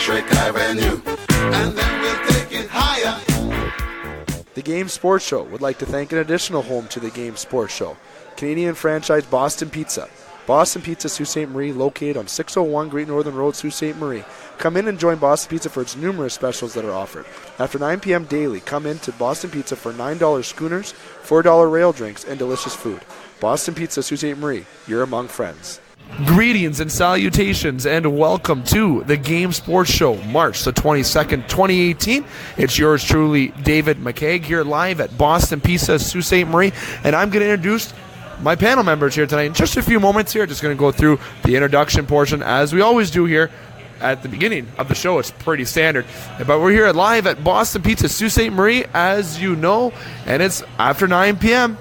Electric Avenue, and then we'll take it higher. The Game Sports Show would like to thank an additional home to the Game Sports Show, Canadian franchise Boston Pizza. Boston Pizza, Sault Ste. Marie, located on 601 Great Northern Road, Sault Ste. Marie. Come in and join Boston Pizza for its numerous specials that are offered. After 9 p.m. daily, come in to Boston Pizza for $9 schooners, $4 rail drinks, and delicious food. Boston Pizza, Sault Ste. Marie, you're among friends. Greetings and salutations, and welcome to the Game Sports Show, March the 22nd, 2018. It's yours truly, David McKaig, here live at Boston Pizza, Sault Ste. Marie, and I'm going to introduce my panel members here tonight in just a few moments here. Just going to go through the introduction portion, as we always do here at the beginning of the show. It's pretty standard, but we're here live at Boston Pizza, Sault Ste. Marie, as you know, and it's after 9 p.m.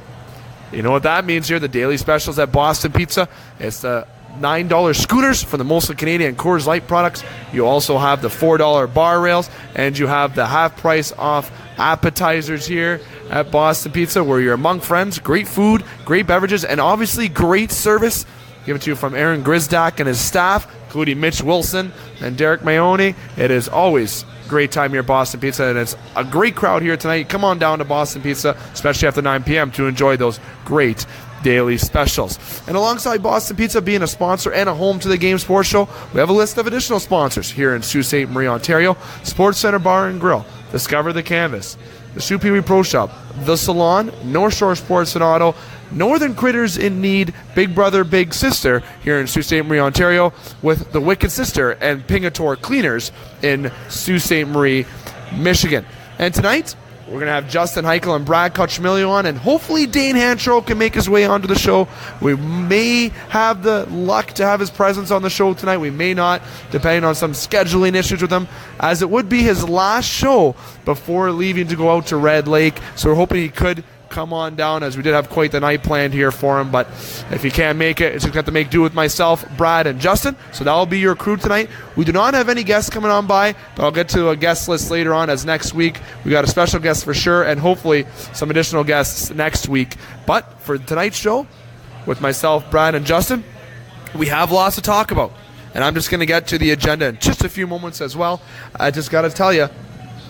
You know what that means here, the daily specials at Boston Pizza. It's the $9 schooners for the mostly Canadian Coors Light products. You also have the $4 bar rails, and you have the half price off appetizers here at Boston Pizza, where you're among friends. Great food, great beverages, and obviously great service given to you from Aaron Grisdak and his staff, including Mitch Wilson and Derek Mayone. It is always a great time here at Boston Pizza, and it's a great crowd here tonight. Come on down to Boston Pizza, especially after 9 p.m. to enjoy those great daily specials. And alongside Boston Pizza being a sponsor and a home to the Game Sports Show, we have a list of additional sponsors here in Sault Ste. Marie, Ontario. Sports Center Bar and Grill, Discover the Canvas, the Soo Pee Wee Pro Shop, The Salon, North Shore Sports and Auto, Northern Critters in Need, Big Brother, Big Sister here in Sault Ste. Marie, Ontario, with the Wicked Sister and Pingator Cleaners in Sault Ste. Marie, Michigan. And tonight, we're going to have Justin Heichel and Brad Cochimilio on, and hopefully Dane Hanchero can make his way onto the show. We may have the luck to have his presence on the show tonight. We may not, depending on some scheduling issues with him, as it would be his last show before leaving to go out to Red Lake. So we're hoping he could come on down, as we did have quite the night planned here for him. But if he can't make it, it's just got to make do with myself, Brad, and Justin. So that will be your crew tonight. We do not have any guests coming on by, but I'll get to a guest list later on, as next week we got a special guest for sure, and hopefully some additional guests next week. But for tonight's show, with myself, Brad, and Justin, we have lots to talk about, and I'm just going to get to the agenda in just a few moments as well. I just got to tell you,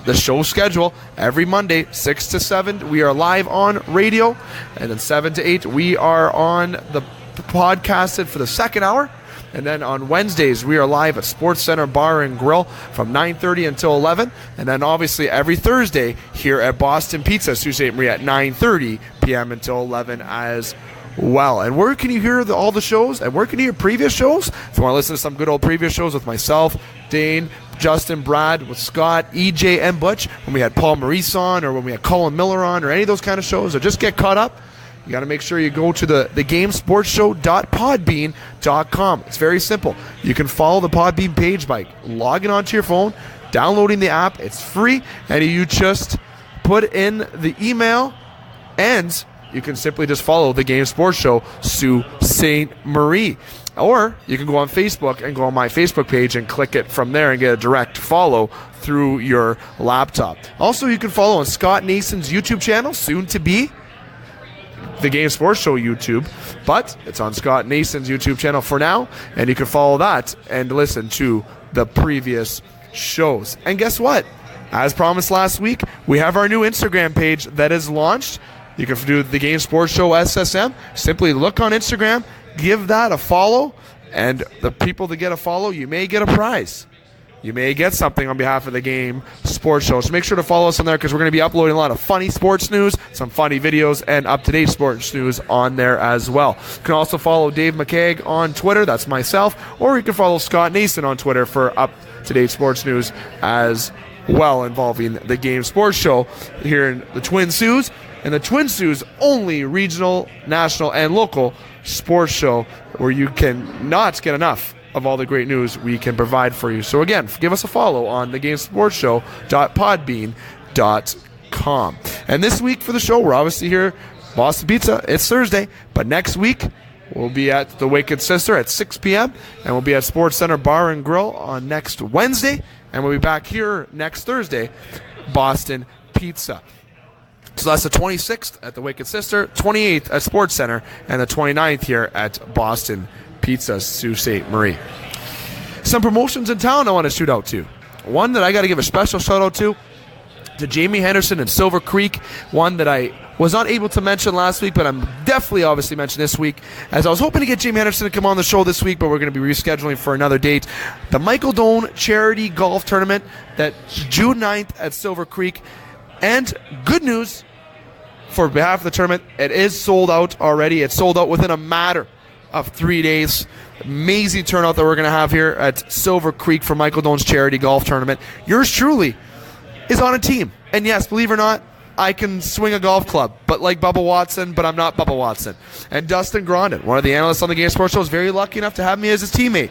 the show schedule: every Monday 6 to 7 we are live on radio, and then 7 to 8 we are on the podcasted for the second hour, and then on Wednesdays we are live at Sports Center Bar and Grill from 9:30 until 11, and then obviously every Thursday here at Boston Pizza, Sault Ste. Marie, at 9:30 p.m. until 11 as well. And where can you hear all the shows, and where can you hear previous shows? If you want to listen to some good old previous shows with myself, Dane, Justin, Brad, with Scott, EJ, and Butch, when we had Paul Maurice on, or when we had Colin Miller on, or any of those kind of shows, or just get caught up, you got to make sure you go to the gamesportshow.podbean.com. It's very simple. You can follow the Podbean page by logging onto your phone, downloading the app. It's free, and you just put in the email, and you can simply just follow the Game Sports Show, Sault Ste. Marie. Or you can go on Facebook and go on my Facebook page and click it from there and get a direct follow through your laptop. Also, you can follow on Scott Nason's YouTube channel, soon to be the Game Sports Show YouTube, but it's on Scott Nason's YouTube channel for now, and you can follow that and listen to the previous shows. And guess what? As promised last week, we have our new Instagram page that is launched. You can do the Game Sports Show SSM. Simply look on Instagram, give that a follow, and the people that get a follow, you may get a prize. You may get something on behalf of the Game Sports Show. So make sure to follow us on there, because we're going to be uploading a lot of funny sports news, some funny videos, and up-to-date sports news on there as well. You can also follow Dave McKaig on Twitter. That's myself. Or you can follow Scott Nason on Twitter for up-to-date sports news as well, involving the Game Sports Show here in the Twin Saults, and the Twin Saults' only regional, national, and local sports show where you can not get enough of all the great news we can provide for you. So again, give us a follow on the gamesportshow.podbean.com. And this week for the show, we're obviously here, Boston Pizza. It's Thursday, but next week we'll be at the Wicked Sister at 6 p.m. and we'll be at Sports Center Bar and Grill on next Wednesday, and we'll be back here next Thursday, Boston Pizza. So that's the 26th at the Wicked Sister, 28th at Sports Center, and the 29th here at Boston Pizza, Sault Ste. Marie. Some promotions in town I want to shoot out to. One that I got to give a special shout out to Jamie Henderson in Silver Creek, one that I was not able to mention last week, but I'm definitely obviously mentioning this week, as I was hoping to get Jamie Henderson to come on the show this week, but we're going to be rescheduling for another date. The Michael Doan Charity Golf Tournament, that's June 9th at Silver Creek. And good news for behalf of the tournament, it is sold out already. It's sold out within a matter of 3 days. Amazing turnout that we're going to have here at Silver Creek for Michael Doan's Charity Golf Tournament. Yours truly is on a team. And yes, believe it or not, I can swing a golf club, but like Bubba Watson, but I'm not Bubba Watson. And Dustin Grondin, one of the analysts on the Game Sports Show, is very lucky enough to have me as his teammate.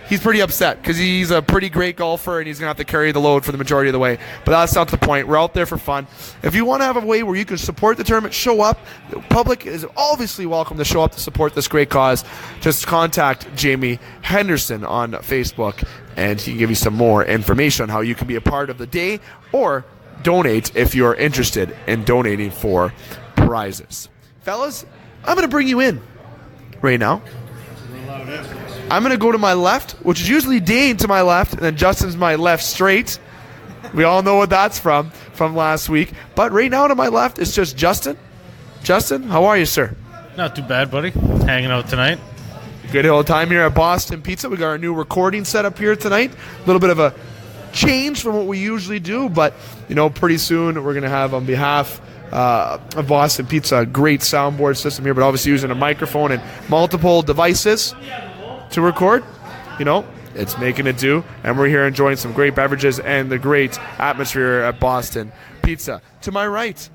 He's pretty upset because he's a pretty great golfer and he's going to have to carry the load for the majority of the way. But that's not the point. We're out there for fun. If you want to have a way where you can support the tournament, show up. The public is obviously welcome to show up to support this great cause. Just contact Jamie Henderson on Facebook and he can give you some more information on how you can be a part of the day or donate if you're interested in donating for prizes. Fellas, I'm going to bring you in right now. I'm going to go to my left, which is usually Dane to my left, and then Justin's my left straight. We all know what that's from last week. But right now to my left is just Justin. Justin, how are you, sir? Not too bad, buddy. Hanging out tonight. Good old time here at Boston Pizza. We got our new recording set up here tonight. A little bit of a change from what we usually do, but pretty soon we're going to have, on behalf of Boston Pizza, a great soundboard system here, but obviously using a microphone and multiple devices to record. It's making it do, and we're here enjoying some great beverages and the great atmosphere at Boston Pizza. To my right,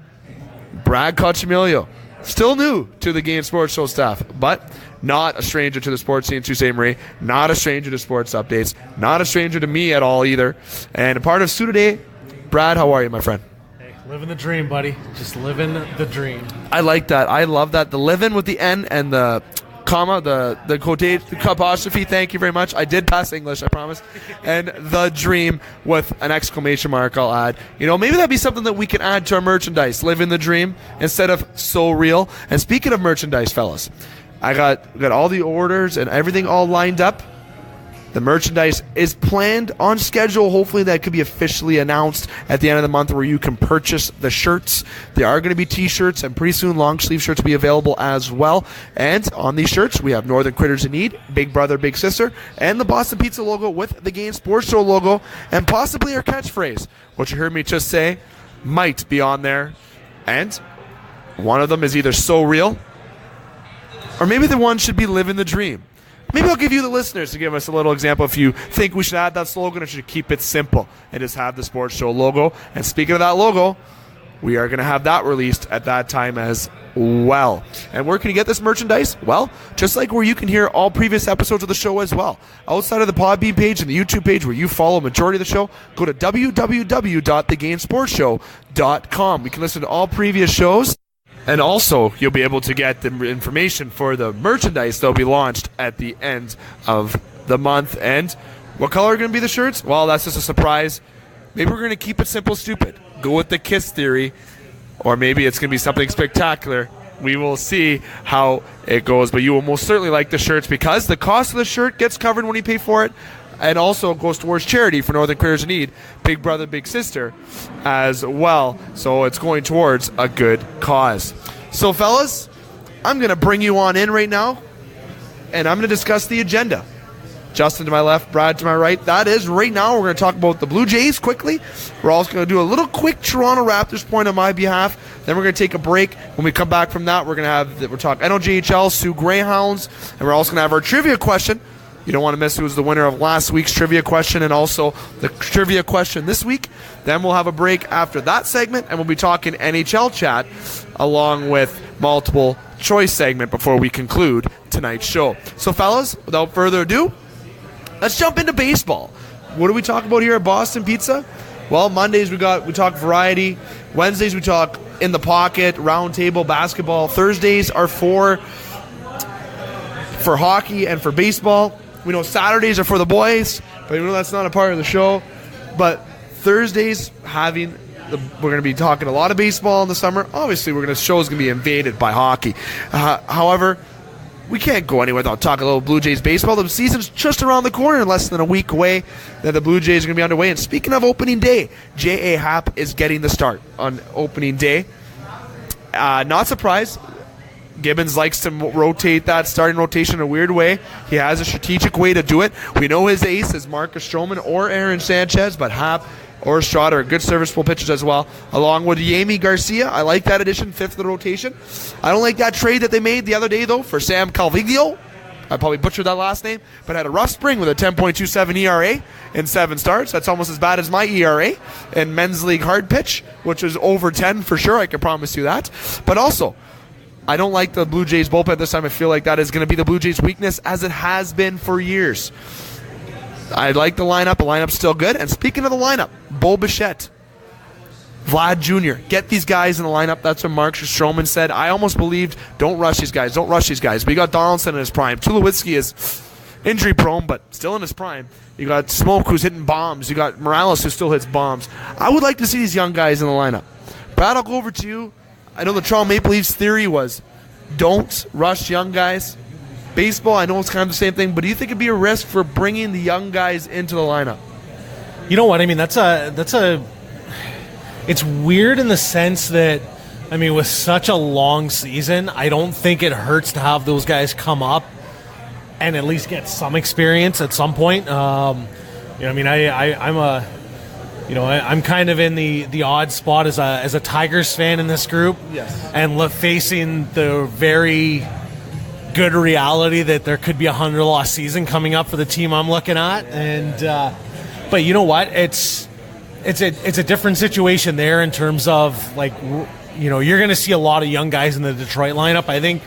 Brad Cochimilio, still new to the Game Sports Show staff, but not a stranger to the sports scene, Sault Ste. Marie, not a stranger to sports updates, not a stranger to me at all either, and a part of Soo today. Brad, how are you, my friend? Hey, living the dream, buddy. Just living the dream. I like that. I love that. The living with the N and the comma, the quotation, the apostrophe. Thank you very much. I did pass English, I promise. And the dream with an exclamation mark I'll add. Maybe that'd be something that we can add to our merchandise. Living the dream instead of so real. And speaking of merchandise, fellas, I got all the orders and everything all lined up. The merchandise is planned on schedule. Hopefully that could be officially announced at the end of the month where you can purchase the shirts. There are going to be t-shirts and pretty soon long sleeve shirts will be available as well. And on these shirts we have Northern Critters in Need, Big Brother, Big Sister, and the Boston Pizza logo with the Game Sports Show logo and possibly our catchphrase, which you heard me just say, might be on there. And one of them is either so real or maybe the one should be living the dream. Maybe I'll give you the listeners to give us a little example if you think we should add that slogan or should keep it simple and just have the Sports Show logo. And speaking of that logo, we are going to have that released at that time as well. And where can you get this merchandise? Well, just like where you can hear all previous episodes of the show as well. Outside of the Podbean page and the YouTube page where you follow majority of the show, go to www.thegamesportshow.com. You can listen to all previous shows. And also, you'll be able to get the information for the merchandise that will be launched at the end of the month. And what color are going to be the shirts? Well, that's just a surprise. Maybe we're going to keep it simple, stupid. Go with the KISS theory. Or maybe it's going to be something spectacular. We will see how it goes. But you will most certainly like the shirts because the cost of the shirt gets covered when you pay for it. And also goes towards charity for Northern Critters in Need, Big Brother, Big Sister as well. So it's going towards a good cause. So, fellas, I'm going to bring you on in right now, and I'm going to discuss the agenda. Justin to my left, Brad to my right. That is, right now, we're going to talk about the Blue Jays quickly. We're also going to do a little quick Toronto Raptors point on my behalf. Then we're going to take a break. When we come back from that, we're talk NOJHL, Soo Greyhounds, and we're also going to have our trivia question. You don't want to miss who's the winner of last week's trivia question and also the trivia question this week. Then we'll have a break after that segment, and we'll be talking NHL chat along with multiple choice segment before we conclude tonight's show. So, fellas, without further ado, let's jump into baseball. What do we talk about here at Boston Pizza? Well, Mondays we talk variety. Wednesdays we talk in the pocket, round table, basketball. Thursdays are for hockey and for baseball. We know Saturdays are for the boys, but we know that's not a part of the show. But Thursdays, we're going to be talking a lot of baseball in the summer. Obviously, show's going to be invaded by hockey. However, we can't go anywhere without talking a little Blue Jays baseball. The season's just around the corner, less than a week away. Then the Blue Jays are going to be underway. And speaking of opening day, J.A. Happ is getting the start on opening day. Not surprised. Gibbons likes to rotate that starting rotation in a weird way. He has a strategic way to do it. We know his ace is Marcus Stroman or Aaron Sanchez, but Happ or Estrada are good serviceable pitchers as well, along with Yami Garcia. I like that addition, fifth of the rotation. I don't like that trade that they made the other day, though, for Sam Calviglio. I probably butchered that last name, but had a rough spring with a 10.27 ERA in 7 starts. That's almost as bad as my ERA in men's league hard pitch, which was over 10 for sure. I can promise you that. But also, I don't like the Blue Jays bullpen this time. I feel like that is going to be the Blue Jays' weakness, as it has been for years. I like the lineup. The lineup's still good. And speaking of the lineup, Bo Bichette, Vlad Jr., get these guys in the lineup. That's what Mark Stroman said. I almost believed, don't rush these guys. Don't rush these guys. But you got Donaldson in his prime. Tulowitzki is injury prone, but still in his prime. You got Smoke, who's hitting bombs. You got Morales, who still hits bombs. I would like to see these young guys in the lineup. Brad, I'll go over to you. I know the Toronto Maple Leafs theory was don't rush young guys. Baseball, I know it's kind of the same thing, but do you think it'd be a risk for bringing the young guys into the lineup? You know what? I mean, it's weird in the sense that, I mean, with such a long season, I don't think it hurts to have those guys come up and at least get some experience at some point. I'm kind of in the odd spot as a Tigers fan in this group. Yes. And facing the very good reality that there could be a 100-loss season coming up for the team I'm looking at. And but you know what? It's a different situation there in terms of, like, you know, you're going to see a lot of young guys in the Detroit lineup. I think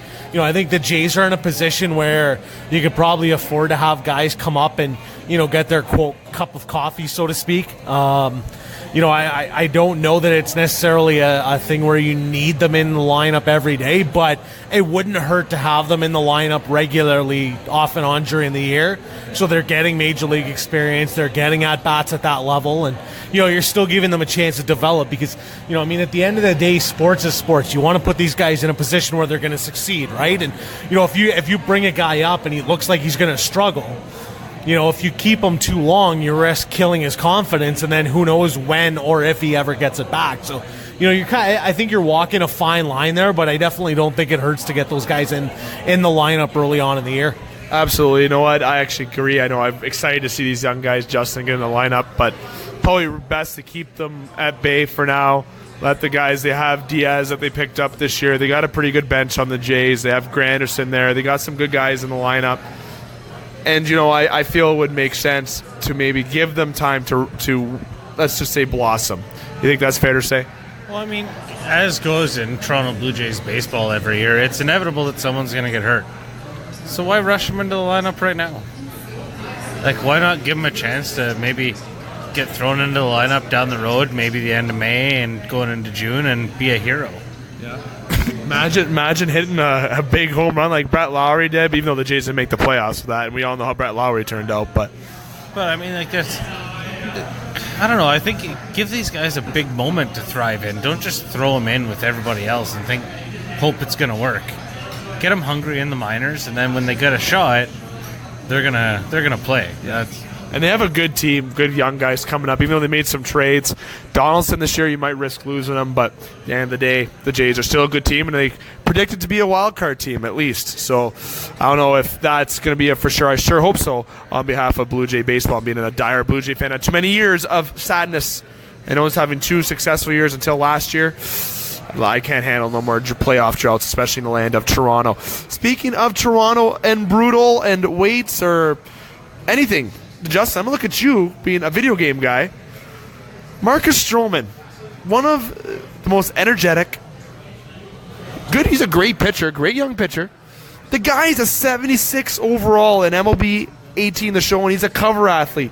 the Jays are in a position where you could probably afford to have guys come up and, you know, get their, quote, cup of coffee, so to speak. I don't know that it's necessarily a thing where you need them in the lineup every day, but it wouldn't hurt to have them in the lineup regularly off and on during the year. So they're getting major league experience, they're getting at-bats at that level, and, you know, you're still giving them a chance to develop because, you know, I mean, at the end of the day, sports is sports. You want to put these guys in a position where they're going to succeed, right? And, you know, if you bring a guy up and he looks like he's going to struggle, you know, if you keep him too long, you risk killing his confidence, and then who knows when or if he ever gets it back. So, you know, I think you're walking a fine line there, but I definitely don't think it hurts to get those guys in the lineup early on in the year. Absolutely. You know what? I actually agree. I know I'm excited to see these young guys, Justin, get in the lineup, but probably best to keep them at bay for now. Let the guys, they have Diaz that they picked up this year. They got a pretty good bench on the Jays. They have Granderson there. They got some good guys in the lineup. And, you know, I feel it would make sense to maybe give them time to let's just say, blossom. You think that's fair to say? Well, I mean, as goes in Toronto Blue Jays baseball every year, it's inevitable that someone's going to get hurt. So why rush them into the lineup right now? Like, why not give them a chance to maybe get thrown into the lineup down the road, maybe the end of May and going into June, and be a hero? Yeah. Imagine hitting a big home run like Brett Lowry did, even though the Jays didn't make the playoffs for that, and we all know how Brett Lowry turned out. But I mean, like, that's, I don't know. I think give these guys a big moment to thrive in. Don't just throw them in with everybody else and hope it's going to work. Get them hungry in the minors, and then when they get a shot, they're gonna play. And they have a good team, good young guys coming up, even though they made some trades. Donaldson this year, you might risk losing them, but at the end of the day, the Jays are still a good team, and they predicted to be a wild card team at least. So I don't know if that's going to be a for sure. I sure hope so on behalf of Blue Jay baseball. Being a dire Blue Jay fan, had too many years of sadness. I know it's having 2 successful years until last year. I can't handle no more playoff droughts, especially in the land of Toronto. Speaking of Toronto and brutal and weights or anything, Justin, I'm going to look at you being a video game guy. Marcus Stroman, one of the most energetic, good, he's a great pitcher, great young pitcher. The guy's a 76 overall in MLB 18 The Show, and he's a cover athlete.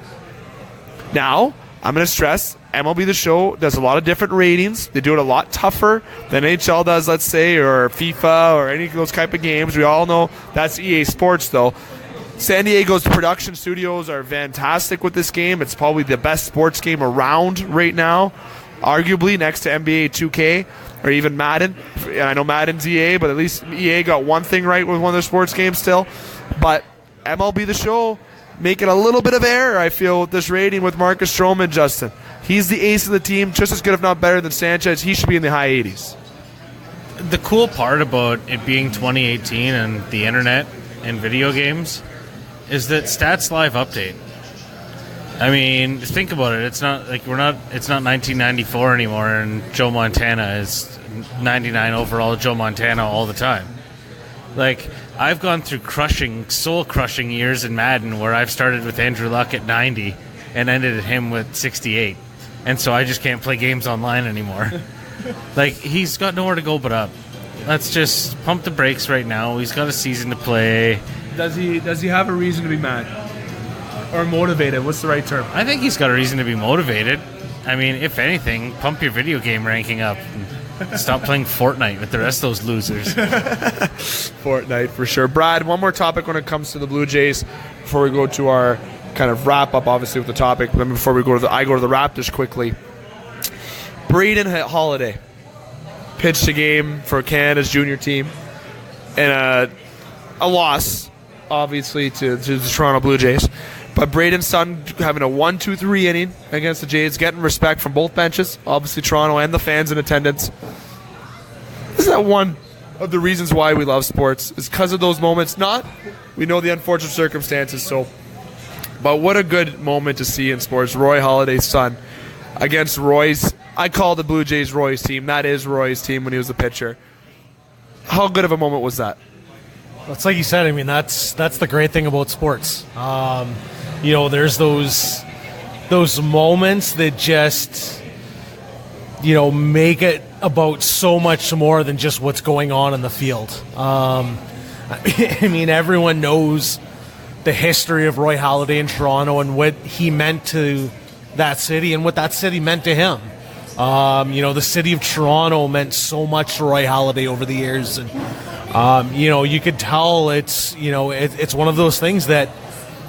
Now, I'm going to stress, MLB The Show does a lot of different ratings. They do it a lot tougher than NHL does, let's say, or FIFA or any of those type of games. We all know that's EA Sports, though. San Diego's production studios are fantastic with this game. It's probably the best sports game around right now, arguably next to NBA 2K or even Madden. I know Madden's EA, but at least EA got one thing right with one of their sports games still. But MLB The Show making a little bit of error, I feel, with this rating with Marcus Stroman, Justin. He's the ace of the team, just as good if not better than Sanchez. He should be in the high 80s. The cool part about it being 2018 and the internet and video games is that Stats Live update. I mean, think about it. It's not 1994 anymore, and Joe Montana is 99 overall Joe Montana all the time. Like, I've gone through soul-crushing years in Madden where I've started with Andrew Luck at 90 and ended at him with 68. And so I just can't play games online anymore. Like, he's got nowhere to go but up. Let's just pump the brakes right now. He's got a season to play. Does he have a reason to be mad? Or motivated? What's the right term? I think he's got a reason to be motivated. I mean, if anything, pump your video game ranking up. And stop playing Fortnite with the rest of those losers. Fortnite, for sure. Brad, one more topic when it comes to the Blue Jays before we go to our kind of wrap-up, obviously, with the topic. Then before we go to I go to the Raptors quickly. Braden Holiday pitched a game for Canada's junior team, and a loss, obviously, to the Toronto Blue Jays. But Braden's son having a 1-2-3 inning against the Jays, getting respect from both benches, obviously Toronto and the fans in attendance. Isn't that one of the reasons why we love sports? Is because of those moments. Not, we know the unfortunate circumstances, but what a good moment to see in sports. Roy Holiday's son against Roy's, I call the Blue Jays Roy's team. That is Roy's team when he was the pitcher. How good of a moment was that? It's like you said. I mean, that's the great thing about sports. There's those moments that just make it about so much more than just what's going on in the field. I mean, everyone knows the history of Roy Halladay in Toronto and what he meant to that city and what that city meant to him. The city of Toronto meant so much to Roy Halladay over the years, and you could tell it's one of those things that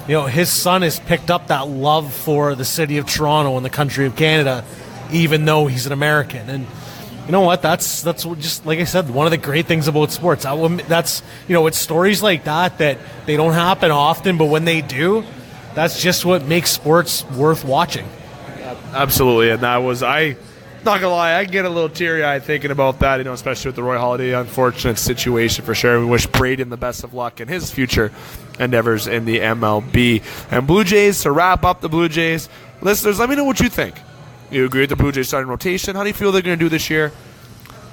his son has picked up that love for the city of Toronto and the country of Canada, even though he's an American. And you know what? That's just like I said, one of the great things about sports. That's it's stories like that they don't happen often, but when they do, that's just what makes sports worth watching. Absolutely, and that was not gonna lie, I get a little teary-eyed thinking about that, especially with the Roy Halladay unfortunate situation for sure. We wish Braden the best of luck in his future endeavors in the MLB. And Blue Jays, to wrap up the Blue Jays, listeners, let me know what you think. You agree with the Blue Jays starting rotation? How do you feel they're going to do this year?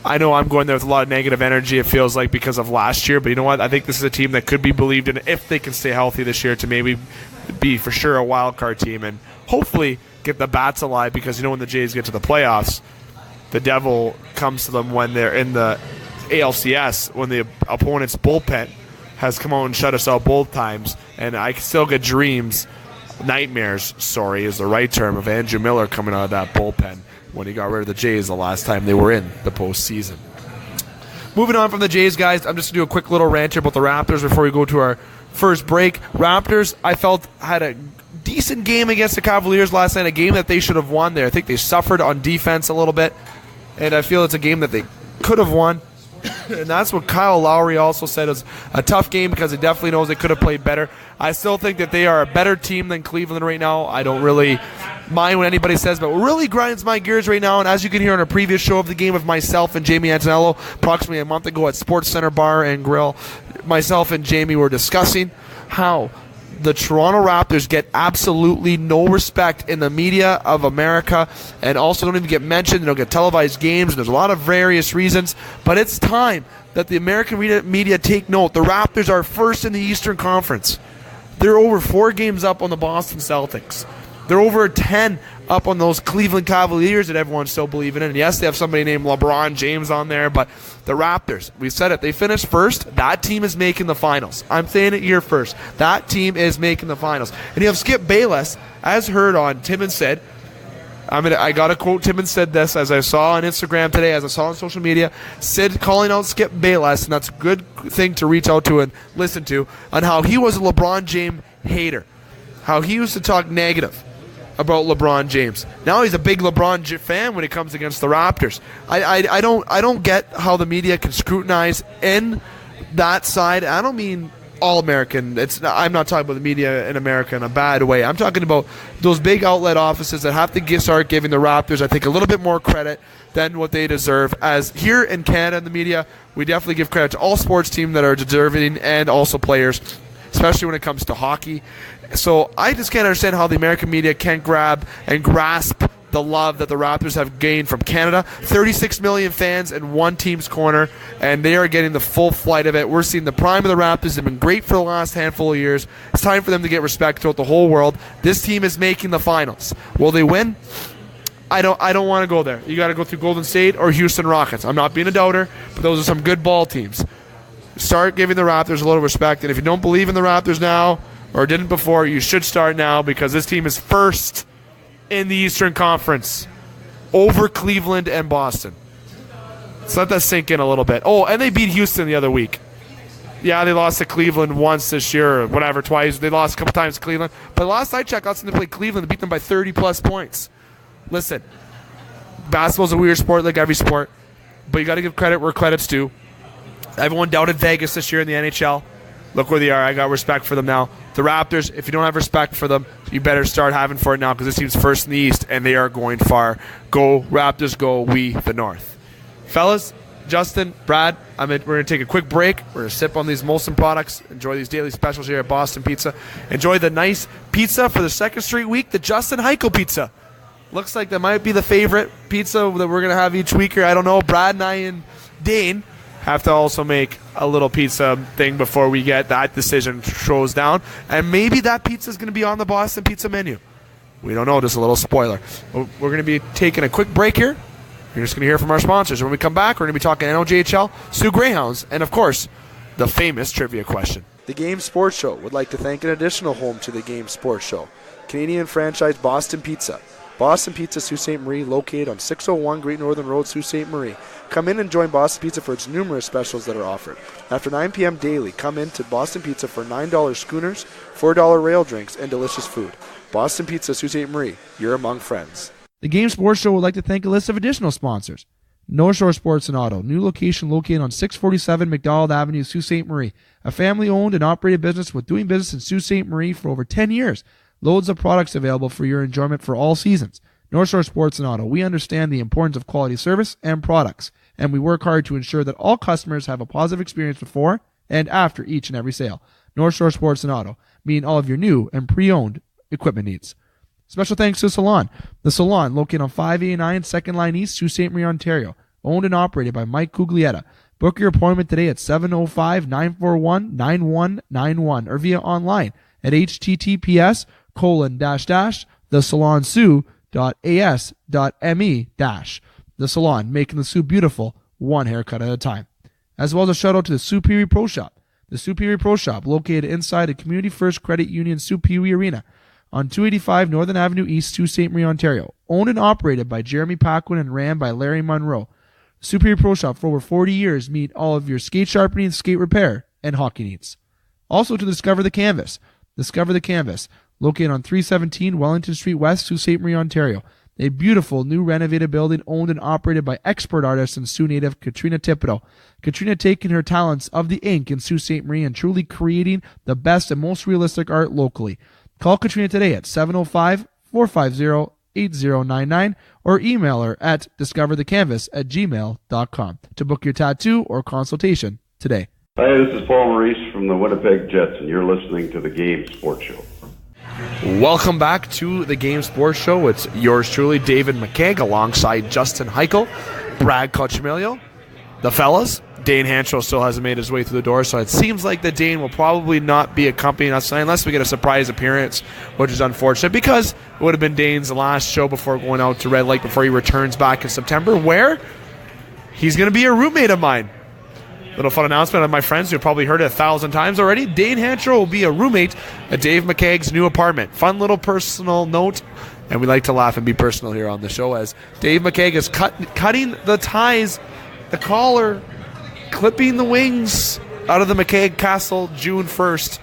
I know I'm going there with a lot of negative energy, it feels like, because of last year, but you know what? I think this is a team that could be believed in if they can stay healthy this year to maybe be for sure a wild card team and hopefully get the bats alive, because when the Jays get to the playoffs, the devil comes to them when they're in the ALCS, when the opponent's bullpen has come out and shut us out both times, and I still get nightmares, is the right term, of Andrew Miller coming out of that bullpen when he got rid of the Jays the last time they were in the postseason. Moving on from the Jays, guys, I'm just going to do a quick little rant here about the Raptors before we go to our first break. Raptors, I felt, had a decent game against the Cavaliers last night, a game that they should have won there. I think they suffered on defense a little bit, and I feel it's a game that they could have won. And that's what Kyle Lowry also said. It was a tough game because he definitely knows they could have played better. I still think that they are a better team than Cleveland right now. I don't really mind what anybody says, but what really grinds my gears right now, and as you can hear on a previous show of the game with myself and Jamie Antonello approximately a month ago at Sports Center Bar and Grill, myself and Jamie were discussing how the Toronto Raptors get absolutely no respect in the media of America, and also don't even get mentioned. They don't get televised games, and there's a lot of various reasons, but it's time that the American media take note. The Raptors are first in the Eastern Conference. They're over 4 games up on the Boston Celtics. They're over 10 up on those Cleveland Cavaliers that everyone's still believing in. And yes, they have somebody named LeBron James on there, but the Raptors, we said it, they finished first. That team is making the finals. I'm saying it here first. That team is making the finals. And you have Skip Bayless, as heard on Tim and Sid. I got to quote Tim and Sid this, as I saw on Instagram today, as I saw on social media. Sid calling out Skip Bayless, and that's a good thing to reach out to and listen to, on how he was a LeBron James hater, how he used to talk negative about LeBron James. Now he's a big LeBron fan when it comes against the Raptors. I don't get how the media can scrutinize in that side. I don't mean all American. I'm not talking about the media in America in a bad way. I'm talking about those big outlet offices that have to start giving the Raptors, I think, a little bit more credit than what they deserve. As here in Canada, in the media, we definitely give credit to all sports teams that are deserving and also players, especially when it comes to hockey. So I just can't understand how the American media can't grab and grasp the love that the Raptors have gained from Canada. 36 million fans in one team's corner, and they are getting the full flight of it. We're seeing the prime of the Raptors. They've been great for the last handful of years. It's time for them to get respect throughout the whole world. This team is making the finals. Will they win? I don't want to go there. You got to go through Golden State or Houston Rockets. I'm not being a doubter, but those are some good ball teams. Start giving the Raptors a little respect, and if you don't believe in the Raptors now or didn't before, you should start now, because this team is first in the Eastern Conference over Cleveland and Boston. So let that sink in a little bit. Oh, and they beat Houston the other week. Yeah, they lost to Cleveland once this year, or whatever, twice. They lost a couple times to Cleveland. But last I checked, last time they played Cleveland, they beat them by 30-plus points. Listen, basketball's a weird sport like every sport, but you got to give credit where credit's due. Everyone doubted Vegas this year in the NHL. Look where they are. I got respect for them now. The Raptors, if you don't have respect for them, you better start having for it now, because this team's first in the East, and they are going far. Go Raptors, go we the North. Fellas, Justin, Brad, we're going to take a quick break. We're going to sip on these Molson products, enjoy these daily specials here at Boston Pizza. Enjoy the nice pizza for the second straight week, the Justin Heichel pizza. Looks like that might be the favorite pizza that we're going to have each week here. I don't know. Brad and I and Dane have to also make a little pizza thing before we get that decision throws down. And maybe that pizza is going to be on the Boston Pizza menu. We don't know. Just a little spoiler. We're going to be taking a quick break here. You're just going to hear from our sponsors. When we come back, we're going to be talking NOJHL, Soo Greyhounds, and, of course, the famous trivia question. The Game Sports Show would like to thank an additional home to the Game Sports Show, Canadian franchise Boston Pizza. Boston Pizza, Sault Ste. Marie, located on 601 Great Northern Road, Sault Ste. Marie. Come in and join Boston Pizza for its numerous specials that are offered. After 9 p.m. daily, come in to Boston Pizza for $9 schooners, $4 rail drinks, and delicious food. Boston Pizza, Sault Ste. Marie, you're among friends. The Game Sports Show would like to thank a list of additional sponsors. North Shore Sports and Auto, new location located on 647 McDonald Avenue, Sault Ste. Marie. A family-owned and operated business with doing business in Sault Ste. Marie for over 10 years. Loads of products available for your enjoyment for all seasons. North Shore Sports and Auto, we understand the importance of quality service and products, and we work hard to ensure that all customers have a positive experience before and after each and every sale. North Shore Sports and Auto, meeting all of your new and pre-owned equipment needs. Special thanks to Salon. The Salon, located on 589 2nd Line East, Sault Ste. Marie, Ontario. Owned and operated by Mike Cuglietta. Book your appointment today at 705-941-9191 or via online at https://thesalonsoo.as.me-. The Salon, making the Soo beautiful, one haircut at a time. As well as a shout out to the Soo Pee-wee Pro Shop. The Soo Pee-wee Pro Shop, located inside the Community First Credit Union Soo Pee-wee Arena on 285 Northern Avenue East, Sault Ste. Marie, Ontario. Owned and operated by Jeremy Paquin and ran by Larry Monroe. Soo Pee-wee Pro Shop, for over 40 years, meet all of your skate sharpening, skate repair, and hockey needs. Also to Discover the Canvas. Discover the Canvas, located on 317 Wellington Street West, Sault Ste. Marie, Ontario. A beautiful new renovated building owned and operated by expert artist and Sioux native Katrina Thibodeau. Katrina taking her talents of the ink in Sault Ste. Marie and truly creating the best and most realistic art locally. Call Katrina today at 705-450-8099 or email her at discoverthecanvas@gmail.com to book your tattoo or consultation today. Hi, this is Paul Maurice from the Winnipeg Jets, and you're listening to the Game Sports Show. Welcome back to the Game Sports Show. It's yours truly, David McKeag, alongside Justin Heichel, Brad Cochimilio, the fellas. Dane Hanchel still hasn't made his way through the door, so it seems like that Dane will probably not be accompanying us unless we get a surprise appearance, which is unfortunate because it would have been Dane's last show before going out to Red Lake before he returns back in September, where he's going to be a roommate of mine. Little fun announcement of my friends who have probably heard it 1,000 times already. Dane Hanchel will be a roommate at Dave McKeag's new apartment. Fun little personal note, and we like to laugh and be personal here on the show as Dave McKeag is cutting the ties, the collar, clipping the wings out of the McKeag Castle June 1st.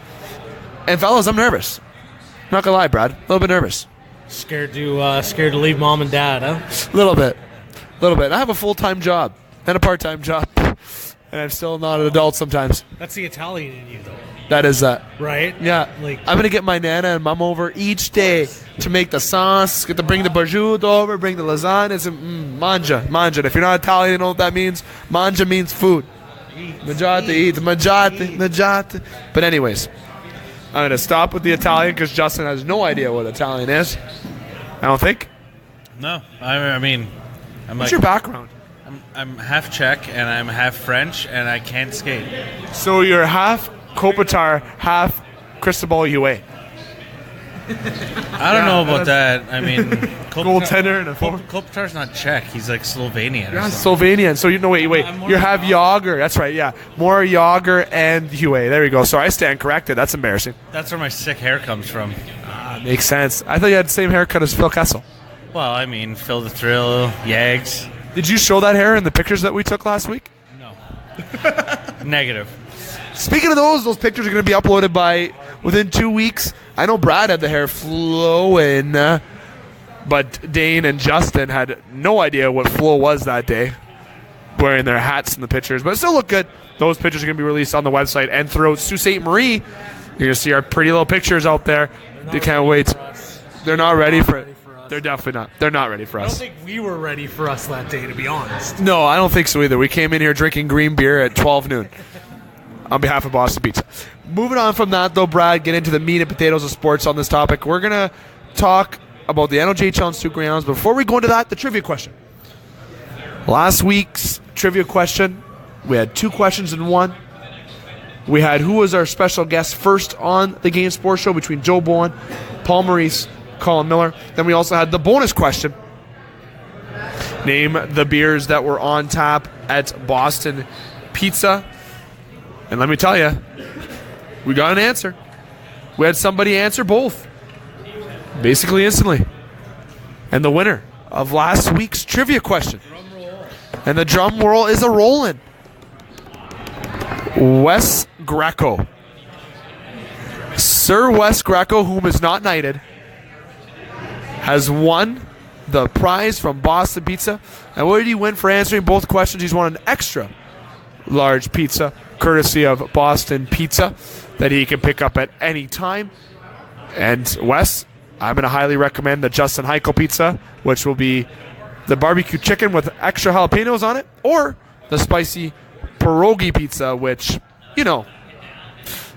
And fellas, I'm nervous. I'm not going to lie, Brad. A little bit nervous. Scared to leave mom and dad, huh? A little bit. I have a full-time job and a part-time job, and I'm still not an adult sometimes. That's the Italian in you, though. That is that. Right? Yeah. Like, I'm going to get my Nana and Mom over each day to make the sauce, get to bring the prosciutto over, bring the lasagnas, and mangia. And if you're not Italian, you know what that means? Mangia means food. Mangiate. But anyways, I'm going to stop with the Italian because Justin has no idea what Italian is. I don't think. No, I mean, I'm What's like, your background? I'm half Czech and I'm half French and I can't skate. So you're half Kopitar, half Cristobal Ue. I don't know about that. I mean, Goaltender and a forward. Kopitar's not Czech. He's like Slovenian. Yeah, Slovenian. So wait. You have Yager. That's right. Yeah, more Yager and Hue. There you go. So I stand corrected. That's embarrassing. That's where my sick hair comes from. Makes sense. I thought you had the same haircut as Phil Kessel. Well, I mean, Phil the Thrill, Yags. Did you show that hair in the pictures that we took last week? No. Negative. Speaking of those pictures are going to be uploaded by within 2 weeks. I know Brad had the hair flowing, but Dane and Justin had no idea what flow was that day, wearing their hats in the pictures. But it still look good. Those pictures are going to be released on the website and throughout Sault Ste. Marie. You're going to see our pretty little pictures out there. They can't wait. They're not ready for it. They're definitely not. They're not ready for I don't us. think we were ready for us that day, to be honest. No, I don't think so either. We came in here drinking green beer at 12 noon on behalf of Boston Pizza. Moving on from that, though, Brad, get into the meat and potatoes of sports on this topic. We're going to talk about the NOJHL and Soo Greyhounds. Before we go into that, the trivia question. Last week's trivia question, we had 2 questions in one. We had who was our special guest first on the Game Sports Show between Joe Bowen, Paul Maurice, Colin Miller. Then we also had the bonus question. Name the beers that were on tap at Boston Pizza. And let me tell you, we got an answer. We had somebody answer both, basically instantly. And the winner of last week's trivia question. And the drum roll is a rollin'. Wes Greco. Sir Wes Greco, whom is not knighted, has won the prize from Boston Pizza. And what did he win for answering both questions? He's won an extra large pizza, courtesy of Boston Pizza, that he can pick up at any time. And Wes, I'm going to highly recommend the Justin Heichel pizza, which will be the barbecue chicken with extra jalapenos on it, or the spicy pierogi pizza, which, you know,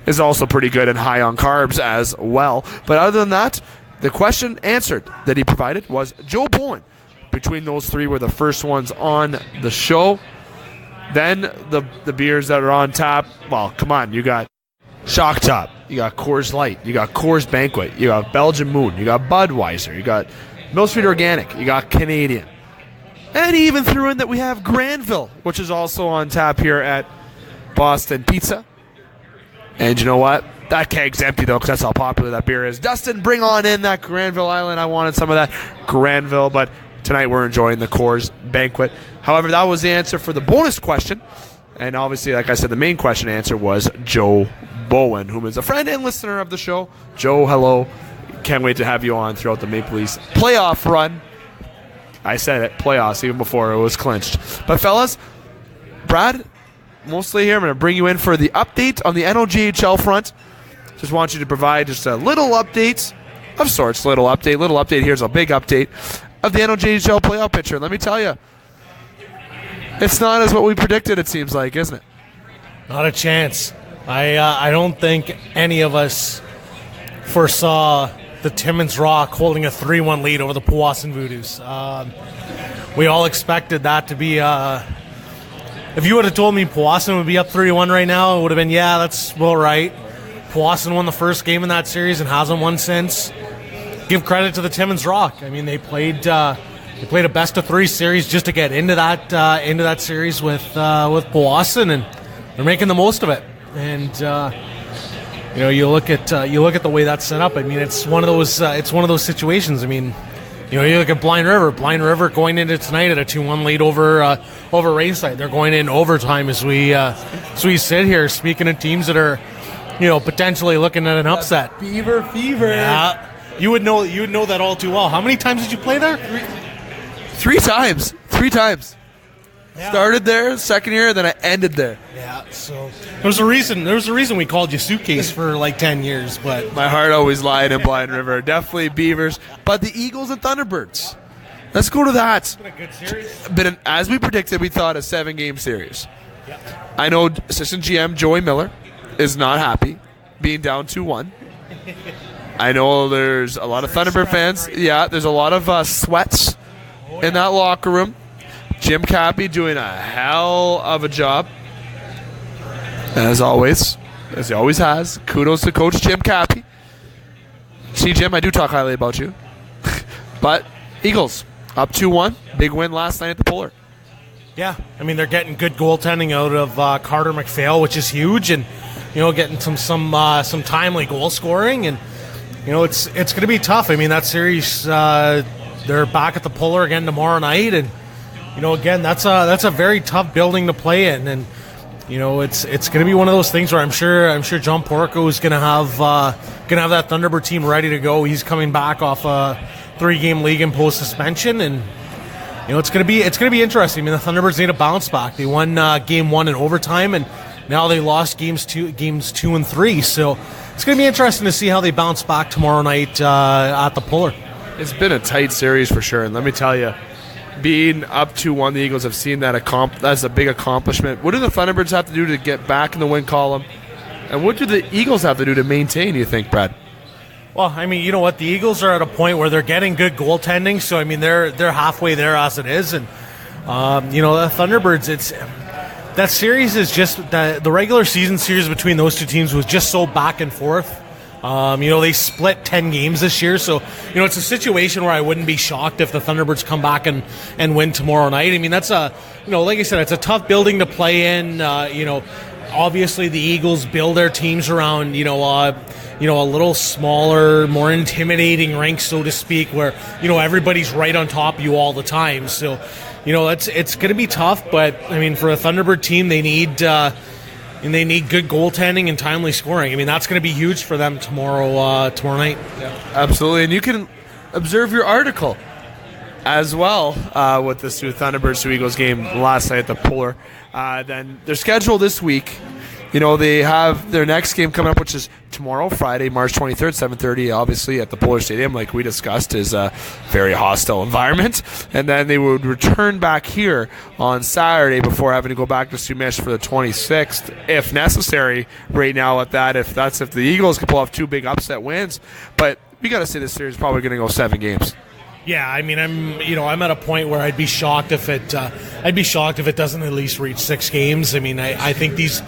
is also pretty good and high on carbs as well. But other than that, the question answered that he provided was Joe Bowen. Between those 3 were the first ones on the show. Then the beers that are on tap, well, come on, you got Shock Top, you got Coors Light, you got Coors Banquet, you got Belgian Moon, you got Budweiser, you got Mill Street Organic, you got Canadian. And he even threw in that we have Granville, which is also on tap here at Boston Pizza. And you know what? That keg's empty, though, because that's how popular that beer is. Dustin, bring on in that Granville Island. I wanted some of that Granville, but tonight we're enjoying the Coors Banquet. However, that was the answer for the bonus question. And obviously, like I said, the main question answer was Joe Bowen, whom is a friend and listener of the show. Joe, hello. Can't wait to have you on throughout the Maple Leafs playoff run. I said it, playoffs, even before it was clinched. But fellas, Brad, mostly here, I'm going to bring you in for the update on the NOJHL front. Just want you to provide just a little update of sorts. Little update. Here's a big update of the NOJHL playoff picture. Let me tell you, it's not as what we predicted, it seems like, isn't it? Not a chance. I don't think any of us foresaw the Timmins Rock holding a 3-1 lead over the Powassan Voodoos. We all expected that to be... if you would have told me Powassan would be up 3-1 right now, it would have been, yeah, that's well right. Powassan won the first game in that series and hasn't won since. Give credit to the Timmins Rock. I mean, they played a best-of-3 series just to get into that series with Powassan, and they're making the most of it. And you look at the way that's set up. I mean, it's one of those situations. I mean, you look at Blind River. Blind River going into tonight at a 2-1 lead over Rayside. They're going in overtime as we sit here. Speaking of teams that are, potentially looking at an upset. Beaver fever. Yeah. You would know that all too well. How many times did you play there? 3 times. 3 times. Yeah. Started there, second year, then I ended there. Yeah, so there was a reason we called you Suitcase for like 10 years, but My heart always lied in Blind River. Definitely Beavers. But the Eagles and Thunderbirds. Let's go to that. it's been a good series. But as we predicted, we thought a 7-game series. I know assistant GM Joey Miller is not happy being down 2-1. I know there's a lot of Thunderbird fans. Yeah, there's a lot of sweats in that locker room. Jim Cappy doing a hell of a job, as always, as he always has. Kudos to Coach Jim Cappy. See, Jim, I do talk highly about you. But Eagles up 2-1, big win last night at the Polar. Yeah, I mean they're getting good goaltending out of Carter McPhail, which is huge, and getting some timely goal scoring, and it's going to be tough. I mean that series, they're back at the Polar again tomorrow night, and again that's a very tough building to play in, and it's going to be one of those things where I'm sure John Porco is going to have that Thunderbird team ready to go. He's coming back off a 3-game league imposed suspension, and it's going to be interesting. I mean the Thunderbirds need a bounce back. They won game 1 in overtime, and now they lost games 2 and 3. So it's going to be interesting to see how they bounce back tomorrow night at the Polar. It's been a tight series for sure, and let me tell you, being up 2-1, the Eagles have seen that that's a big accomplishment. What do the Thunderbirds have to do to get back in the win column? And what do the Eagles have to do to maintain, you think, Brad? Well, I mean, you know what? The Eagles are at a point where they're getting good goaltending, so I mean they're halfway there as it is, and the Thunderbirds, that series is just the regular season series between those two teams was just so back and forth. They split 10 games this year, so it's a situation where I wouldn't be shocked if the Thunderbirds come back and win tomorrow night. I mean that's like I said, it's a tough building to play in. Obviously the Eagles build their teams around a little smaller, more intimidating rink, so to speak, where everybody's right on top of you all the time. So it's going to be tough, but I mean for a Thunderbird team they need good goaltending and timely scoring. I mean that's going to be huge for them tomorrow night. Yeah, absolutely, and you can observe your article as well with the Thunderbirds Sioux Eagles game last night at the Polar. Then their schedule this week, they have their next game coming up, which is tomorrow, Friday, March 23rd, 7:30, obviously at the Polar Stadium, like we discussed, is a very hostile environment. And then they would return back here on Saturday before having to go back to Sumish for the 26th, if necessary. Right now, if the Eagles can pull off 2 big upset wins, but we got to say this series is probably going to go 7 games. Yeah, I mean, I'm at a point where I'd be shocked if it doesn't at least reach 6 games. I mean, I think these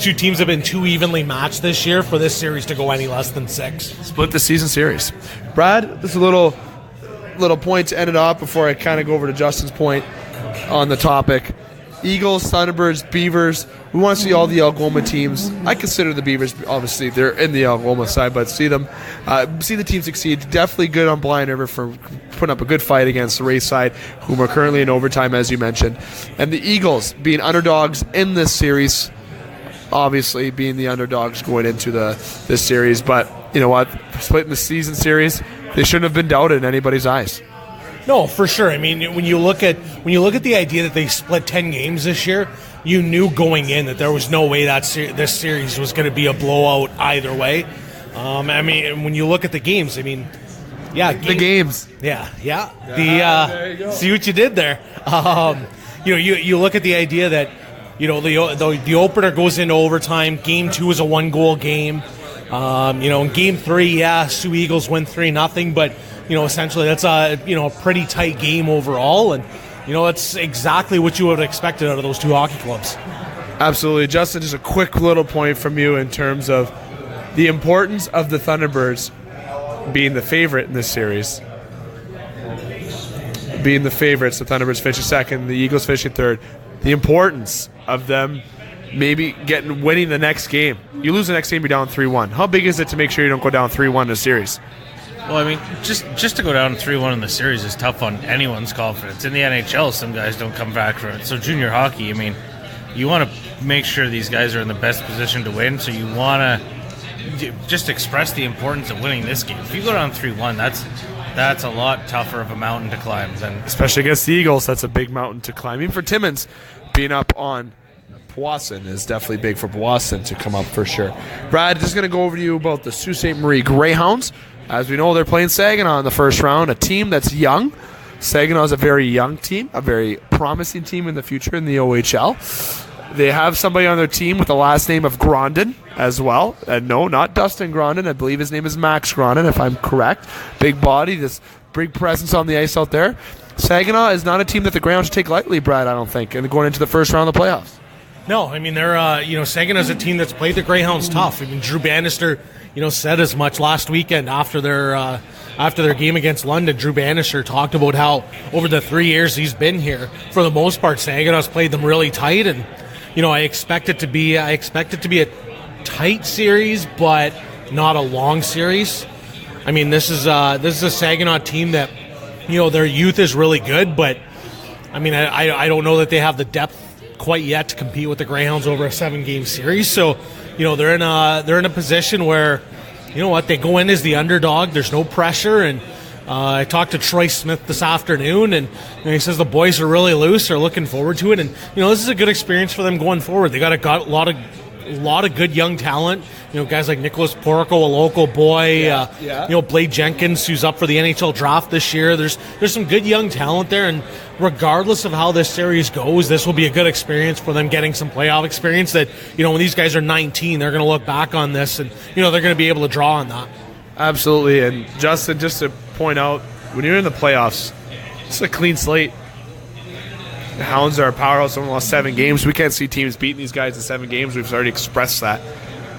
two teams have been too evenly matched this year for this series to go any less than 6. Split the season series. Brad, this is a little point to end it off before I kind of go over to Justin's point on the topic. Eagles, Thunderbirds, Beavers. We want to see all the Algoma teams. I consider the Beavers, obviously, they're in the Algoma side, but see the team succeed. Definitely good on Blind River for putting up a good fight against the Race side, whom are currently in overtime, as you mentioned. And the Eagles being underdogs in this series, obviously being the underdogs going into this series. But you know what? Splitting the season series, they shouldn't have been doubted in anybody's eyes. No, for sure. I mean, when you look at the idea that they split 10 games this year, you knew going in that there was no way that this series was going to be a blowout either way. I mean, when you look at the games, I mean, yeah, the games. Yeah. There you go. See what you did there. You look at the idea that the opener goes into overtime. Game 2 is a 1-goal game. In Game 3, Sioux Eagles win 3-0, but essentially that's a pretty tight game overall, and that's exactly what you would have expected out of those two hockey clubs. Absolutely. Justin, just a quick little point from you in terms of the importance of the Thunderbirds being the favorite in this series. Being the favorites, the Thunderbirds finishing second, the Eagles finishing third. The importance of them maybe winning the next game. You lose the next game, you're down 3-1. How big is it to make sure you don't go down 3-1 in a series? Well, I mean, just to go down 3-1 in the series is tough on anyone's confidence. In the NHL, some guys don't come back from it. So junior hockey, I mean, you want to make sure these guys are in the best position to win. So you want just express the importance of winning this game. If you go down 3-1, that's a lot tougher of a mountain to climb than. Especially against the Eagles, that's a big mountain to climb. Even for Timmins, being up on Powassan is definitely big for Powassan to come up for sure. Brad, just going to go over to you about the Sault Ste. Marie Greyhounds. As we know, they're playing Saginaw in the first round, a team that's young. Saginaw is a very young team, a very promising team in the future in the OHL. They have somebody on their team with the last name of Grondin as well. No, not Dustin Grondin. I believe his name is Max Grondin, if I'm correct. Big body, this big presence on the ice out there. Saginaw is not a team that the Greyhounds should take lightly, Brad, I don't think, and going into the first round of the playoffs. No, I mean, they're, Saginaw's a team that's played the Greyhounds tough. I mean, Drew Bannister, said as much last weekend after their game against London. Drew Bannister talked about how over the 3 years he's been here, for the most part, Saginaw's played them really tight, and I expect it to be a tight series, but not a long series. I mean, this is a Saginaw team that their youth is really good, but I mean, I don't know that they have the depth quite yet to compete with the Greyhounds over a 7-game series. So they're in a position where they go in as the underdog. There's no pressure, and I talked to Troy Smith this afternoon, and he says the boys are really loose. They're looking forward to it, and this is a good experience for them going forward. They got a lot of good young talent. Guys like Nicholas Porco, a local boy. Blade Jenkins, who's up for the NHL draft this year. There's some good young talent there, and regardless of how this series goes, this will be a good experience for them, getting some playoff experience. That when these guys are 19, they're going to look back on this, and they're going to be able to draw on that. Absolutely, and Justin, just to point out, when you're in the playoffs, it's a clean slate. The Hounds are a powerhouse. Only lost 7 games. We can't see teams beating these guys in 7 games. We've already expressed that.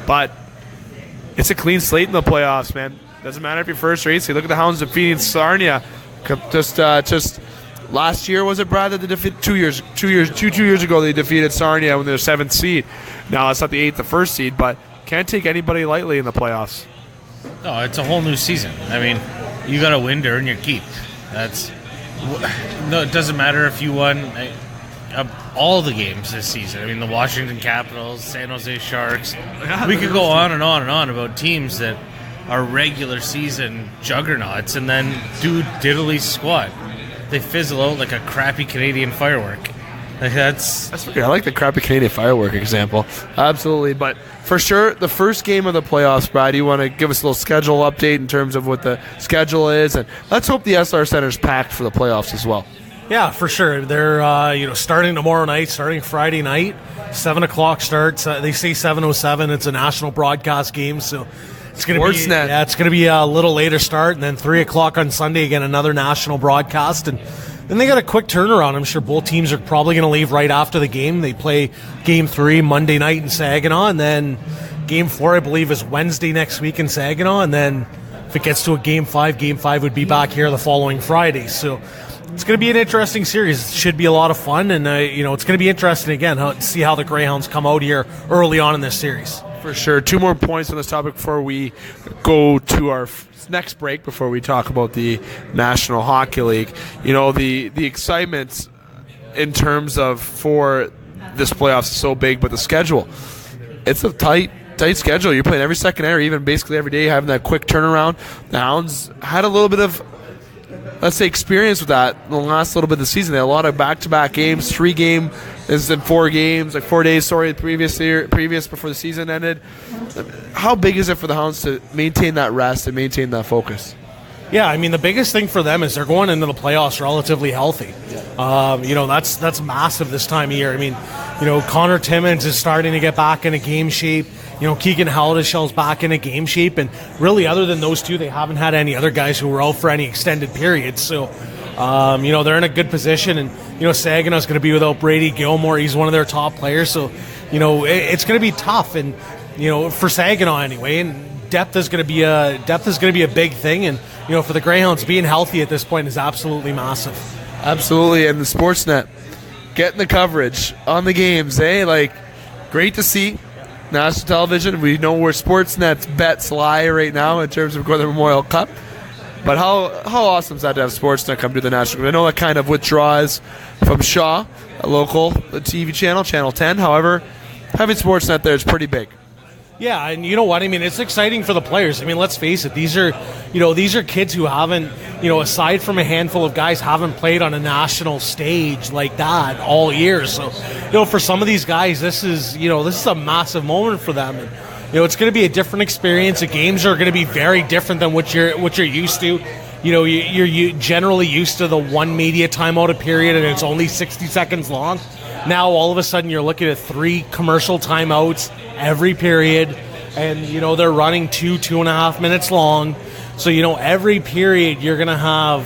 But it's a clean slate in the playoffs, man. Doesn't matter if you're first or eighth. So look at the Hounds defeating Sarnia. Just last year, was it, Brad, that they defeated 2 years ago they defeated Sarnia when they were 7th seed. Now it's not the 8th, the first seed, but can't take anybody lightly in the playoffs. No, it's a whole new season. I mean, you got to win to earn your keep. No, it doesn't matter if you won all the games this season. I mean, the Washington Capitals, San Jose Sharks. We could go on and on and on about teams that are regular season juggernauts and then do diddly squat. They fizzle out like a crappy Canadian firework. That's weird. I like the crappy Canadian firework example. Absolutely. But for sure, the first game of the playoffs, Brad, you want to give us a little schedule update in terms of what the schedule is, and let's hope the SR Center is packed for the playoffs as well. Yeah, for sure. They're starting tomorrow night, starting Friday night, 7 o'clock starts. They say 7:07. It's a national broadcast game, so it's going to be a little later start, and then 3 o'clock on Sunday again, another national broadcast, and then they got a quick turnaround. I'm sure both teams are probably going to leave right after the game. They play Game 3 Monday night in Saginaw, and then Game 4, I believe, is Wednesday next week in Saginaw, and then if it gets to a Game 5 would be back here the following Friday. So it's going to be an interesting series. It should be a lot of fun, and it's going to be interesting again to see how the Greyhounds come out here early on in this series. For sure. 2 more points on this topic before we go to our next break, before we talk about the National Hockey League. The excitement in terms of for this playoffs is so big, but the schedule, it's a tight schedule. You're playing every second hour, even basically every day, having that quick turnaround. The Hounds had a little bit of, let's say, experience with that in the last little bit of the season. They had a lot of back-to-back games, 3 game. This is in 4 games, 4 days, previous before the season ended. How big is it for the Hounds to maintain that rest and maintain that focus? Yeah, I mean, the biggest thing for them is they're going into the playoffs relatively healthy. That's massive this time of year. I mean, Connor Timmins is starting to get back into game shape. Keegan Haldishell's back into game shape, and really, other than those two, they haven't had any other guys who were out for any extended periods. So, they're in a good position, and Saginaw's going to be without Brady Gilmore. He's one of their top players, so it's going to be tough, and for Saginaw anyway. And depth is going to be a big thing, and for the Greyhounds, being healthy at this point is absolutely massive. Absolutely, and the Sportsnet getting the coverage on the games, great to see. National television, we know where Sportsnet's bets lie right now in terms of going to the Memorial Cup. But how awesome is that to have Sportsnet come to the National? I know that kind of withdraws from Shaw, a local TV channel, Channel 10. However, having Sportsnet there is pretty big. Yeah, and you know what? I mean, it's exciting for the players. I mean, let's face it. These are kids who haven't, aside from a handful of guys, haven't played on a national stage like that all year. So, for some of these guys, this is a massive moment for them. And, it's going to be a different experience. The games are going to be very different than what you're used to. You're generally used to the one media timeout a period, and it's only 60 seconds long. Now, all of a sudden, you're looking at 3 commercial timeouts every period, and, they're running 2.5 minutes long. So, every period you're going to have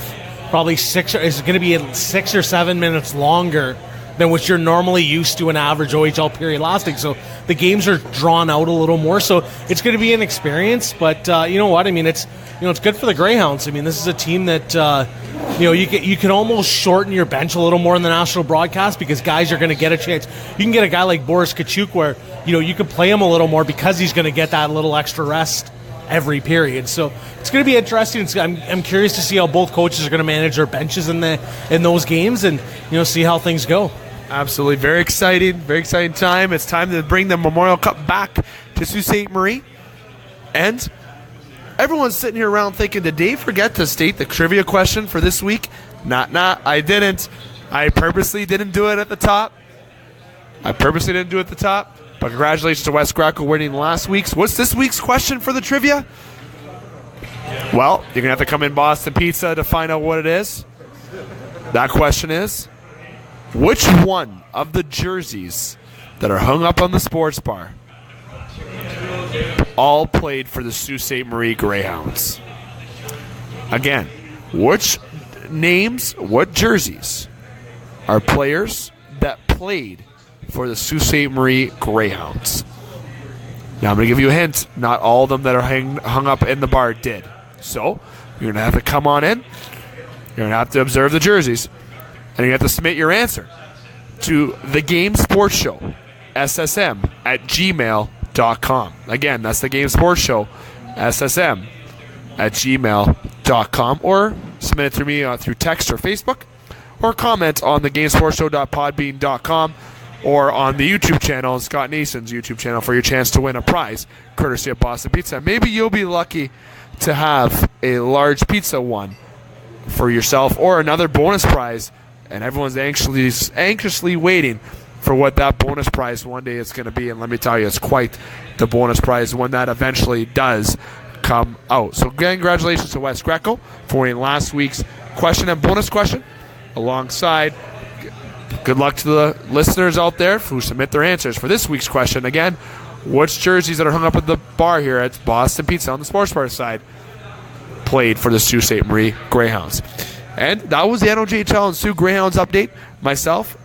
probably 6 or 7 minutes longer than what you're normally used to an average OHL period lasting. So the games are drawn out a little more. So it's going to be an experience. But you know what? I mean, it's good for the Greyhounds. I mean, this is a team that you can almost shorten your bench a little more in the national broadcast because guys are going to get a chance. You can get a guy like Boris Kachuk where you can play him a little more because he's going to get that little extra rest every period. So it's going to be interesting. I'm curious to see how both coaches are going to manage their benches in those games and see how things go. Absolutely. Very exciting time. It's time to bring the Memorial Cup back to Sault Ste. Marie. And everyone's sitting here around thinking, did Dave forget to state the trivia question for this week? Not. I didn't. I purposely didn't do it at the top. But congratulations to Wes Greco winning last week's. What's this week's question for the trivia? Well, you're going to have to come in Boston Pizza to find out what it is. That question is, which one of the jerseys that are hung up on the sports bar all played for the Sault Ste. Marie Greyhounds? Again, what jerseys are players that played for the Sault Ste. Marie Greyhounds? Now I'm going to give you a hint. Not all of them that are hung up in the bar did. So you're going to have to come on in. You're going to have to observe the jerseys. And you have to submit your answer to the Game Sports Show, SSM, at gmail.com. Again, that's the Game Sports Show, SSM, at gmail.com. Or submit it through me through text or Facebook, or comment on the gamesportshow.podbean.com, or on the YouTube channel, Scott Nason's YouTube channel, for your chance to win a prize, courtesy of Boston Pizza. Maybe you'll be lucky to have a large pizza won for yourself, or another bonus prize, and everyone's anxiously waiting for what that bonus prize one day is going to be. And let me tell you, it's quite the bonus prize when that eventually does come out. So again, congratulations to Wes Greco for winning last week's question and bonus question. Alongside, good luck to the listeners out there who submit their answers for this week's question. Again, which jerseys that are hung up at the bar here at Boston Pizza on the sports bar side played for the Sault Ste. Marie Greyhounds? And that was the NOJHL and Soo Greyhounds update. Myself,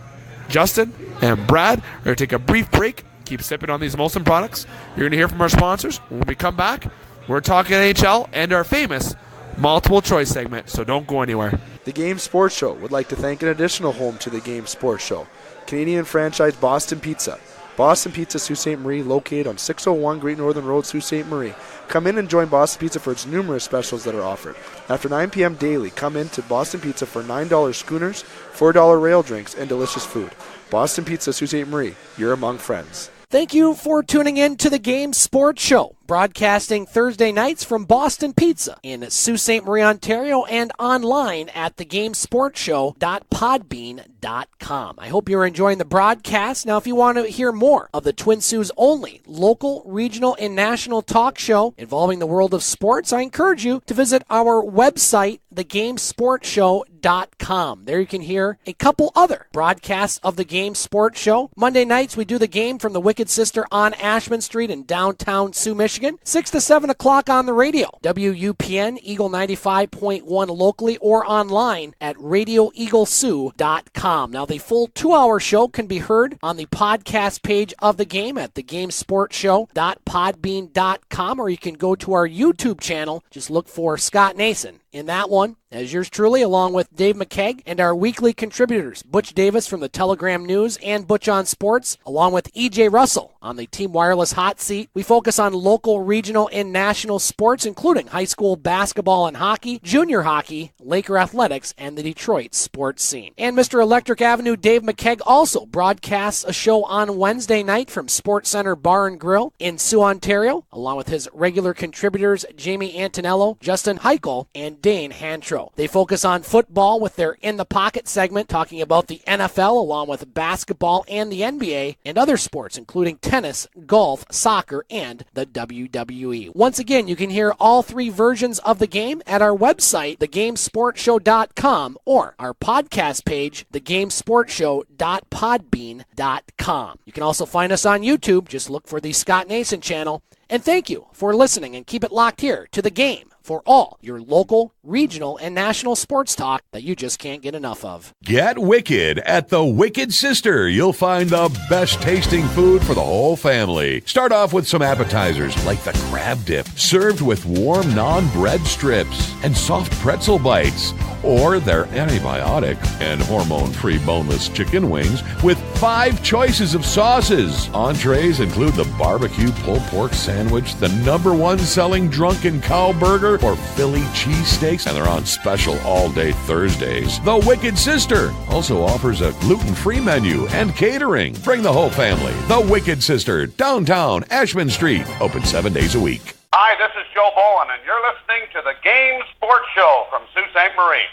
Justin, and Brad are going to take a brief break. Keep sipping on these Molson products. You're going to hear from our sponsors. When we come back, we're talking NHL and our famous multiple choice segment, so don't go anywhere. The Game Sports Show would like to thank an additional home to the Game Sports Show, Canadian franchise Boston Pizza. Boston Pizza, Sault Ste. Marie, located on 601 Great Northern Road, Sault Ste. Marie. Come in and join Boston Pizza for its numerous specials that are offered. After 9 p.m. daily, come in to Boston Pizza for $9 schooners, $4 rail drinks, and delicious food. Boston Pizza, Sault Ste. Marie, you're among friends. Thank you for tuning in to the Game Sports Show, broadcasting Thursday nights from Boston Pizza in Sault Ste. Marie, Ontario, and online at thegamesportshow.podbean.com. I hope you're enjoying the broadcast. Now, if you want to hear more of the Twin Sault's only local, regional, and national talk show involving the world of sports, I encourage you to visit our website, thegamesportshow.com. There you can hear a couple other broadcasts of the Game Sports Show. Monday nights, we do the game from the Wicked Sister on Ashman Street in downtown Sioux, Michigan, 6 to 7 o'clock on the radio. WUPN, Eagle 95.1 locally, or online at radioeaglesioux.com. Now, the full 2-hour show can be heard on the podcast page of the game at thegamesportshow.podbean.com, or you can go to our YouTube channel. Just look for Scott Nason. In that one, as yours truly, along with Dave McKeag and our weekly contributors, Butch Davis from the Telegram News and Butch on Sports, along with E.J. Russell On the Team Wireless Hot Seat, we focus on local, regional, and national sports, including high school basketball and hockey, junior hockey, Laker athletics, and the Detroit sports scene. And Mr. Electric Avenue Dave McKeag also broadcasts a show on Wednesday night from Sports Center Bar and Grill in Soo, Ontario, along with his regular contributors Jamie Antonello, Justin Heichel, and Dane Hantro. They focus on football with their In the Pocket segment, talking about the NFL along with basketball and the NBA, and other sports including tennis, golf, soccer, and the WWE. Once again, you can hear all three versions of the game at our website, thegamesportshow.com, or our podcast page, thegamesportshow.podbean.com. You can also find us on YouTube. Just look for the Scott Nason channel. And thank you for listening, and keep it locked here to The Game for all your local, regional, and national sports talk that you just can't get enough of. Get wicked at the Wicked Sister. You'll find the best tasting food for the whole family. Start off with some appetizers like the crab dip, served with warm non-bread strips and soft pretzel bites, or their antibiotic and hormone-free boneless chicken wings with 5 choices of sauces. Entrees include the barbecue pulled pork sandwich, the #1 selling drunken cow burger, or Philly cheesesteaks, and they're on special all day Thursdays. The Wicked Sister also offers a gluten-free menu and catering. Bring the whole family. The Wicked Sister, downtown Ashman Street, open 7 days a week. Hi, this is Joe Bowen, and you're listening to the Game Sports Show from Sault Ste. Marie.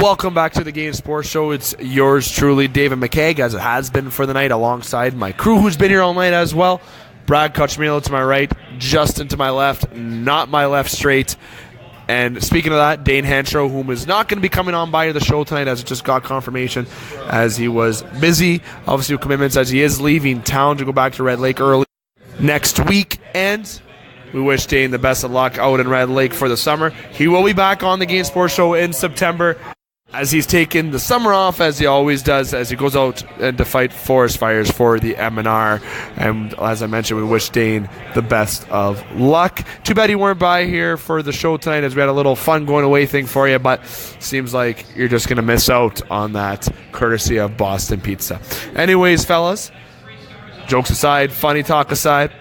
Welcome back to the Game Sports Show. It's yours truly, David McKeag, as it has been for the night, alongside my crew who's been here all night as well. Brad Kuchmilo to my right, Justin to my left, not my left straight. And speaking of that, Dane Hantro, whom is not going to be coming on by the show tonight, as it just got confirmation, as he was busy, obviously with commitments, as he is leaving town to go back to Red Lake early next week. And we wish Dane the best of luck out in Red Lake for the summer. He will be back on the Game Sports Show in September, as he's taken the summer off, as he always does, as he goes out and to fight forest fires for the MNR. And as I mentioned, we wish Dane the best of luck. Too bad you weren't by here for the show tonight, as we had a little fun going away thing for you, but seems like you're just going to miss out on that, courtesy of Boston Pizza. Anyways, fellas, jokes aside, funny talk aside,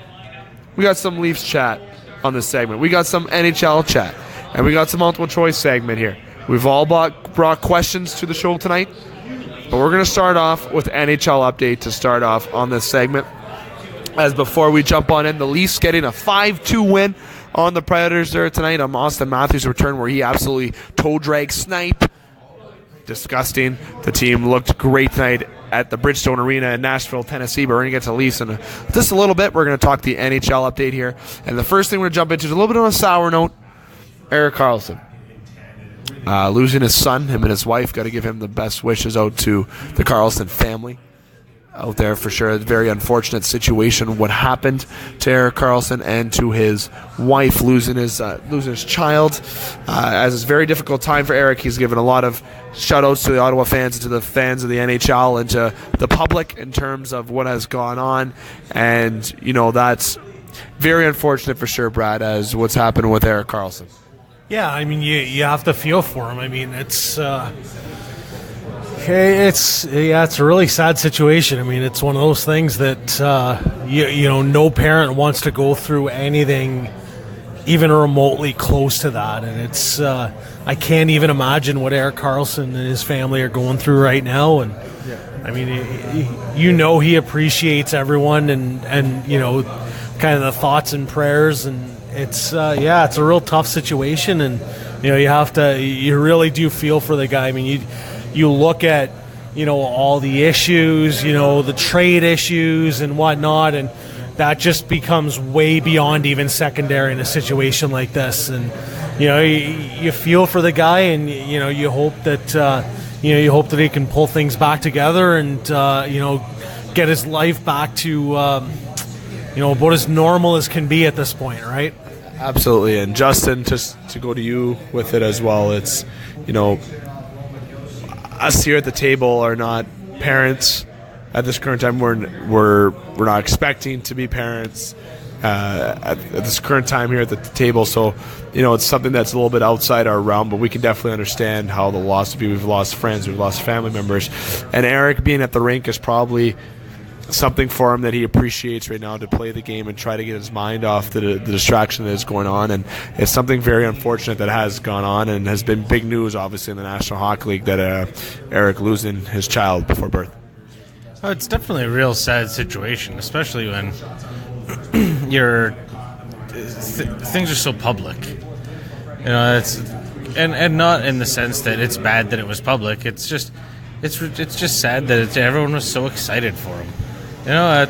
we got some Leafs chat on this segment. We got some NHL chat, and we got some multiple choice segment here. We've all brought questions to the show tonight, but we're going to start off with NHL update to start off on this segment. As before we jump on in, the Leafs getting a 5-2 win on the Predators there tonight on Austin Matthews' return, where he absolutely toe-drag snipe. Disgusting. The team looked great tonight at the Bridgestone Arena in Nashville, Tennessee, but we're going to get to Leafs in just a little bit. We're going to talk the NHL update here. And the first thing we're going to jump into is a little bit on a sour note. Erik Karlsson. Losing his son, him and his wife, got to give him the best wishes out to the Karlsson family out there for sure. A very unfortunate situation what happened to Erik Karlsson and to his wife, losing his child. As it's a very difficult time for Erik, he's given a lot of shout-outs to the Ottawa fans and to the fans of the NHL and to the public in terms of what has gone on. And, you know, that's very unfortunate for sure, Brad, as what's happened with Erik Karlsson. Yeah, I mean, you have to feel for him. I mean, it's a really sad situation. I mean, it's one of those things that no parent wants to go through anything even remotely close to that. And it's I can't even imagine what Erik Karlsson and his family are going through right now. And I mean, he appreciates everyone and kind of the thoughts and prayers, and it's a real tough situation, and you really do feel for the guy. I mean, you look at all the issues, the trade issues and whatnot, and that just becomes way beyond even secondary in a situation like this. And you feel for the guy, and you hope that he can pull things back together and get his life back to about as normal as can be at this point, right? Absolutely. And Justin, just to go to you with it as well, it's, us here at the table are not parents at this current time. We're not expecting to be parents at this current time here at the table. So, it's something that's a little bit outside our realm, but we can definitely understand how the loss would be. We've lost friends, we've lost family members. And Erik being at the rink is probably something for him that he appreciates right now, to play the game and try to get his mind off the distraction that is going on. And it's something very unfortunate that has gone on and has been big news, obviously, in the National Hockey League, that Eric losing his child before birth. Oh, it's definitely a real sad situation, especially when things are so public. You know, it's and not in the sense that it's bad that it was public. It's just sad that everyone was so excited for him. You know,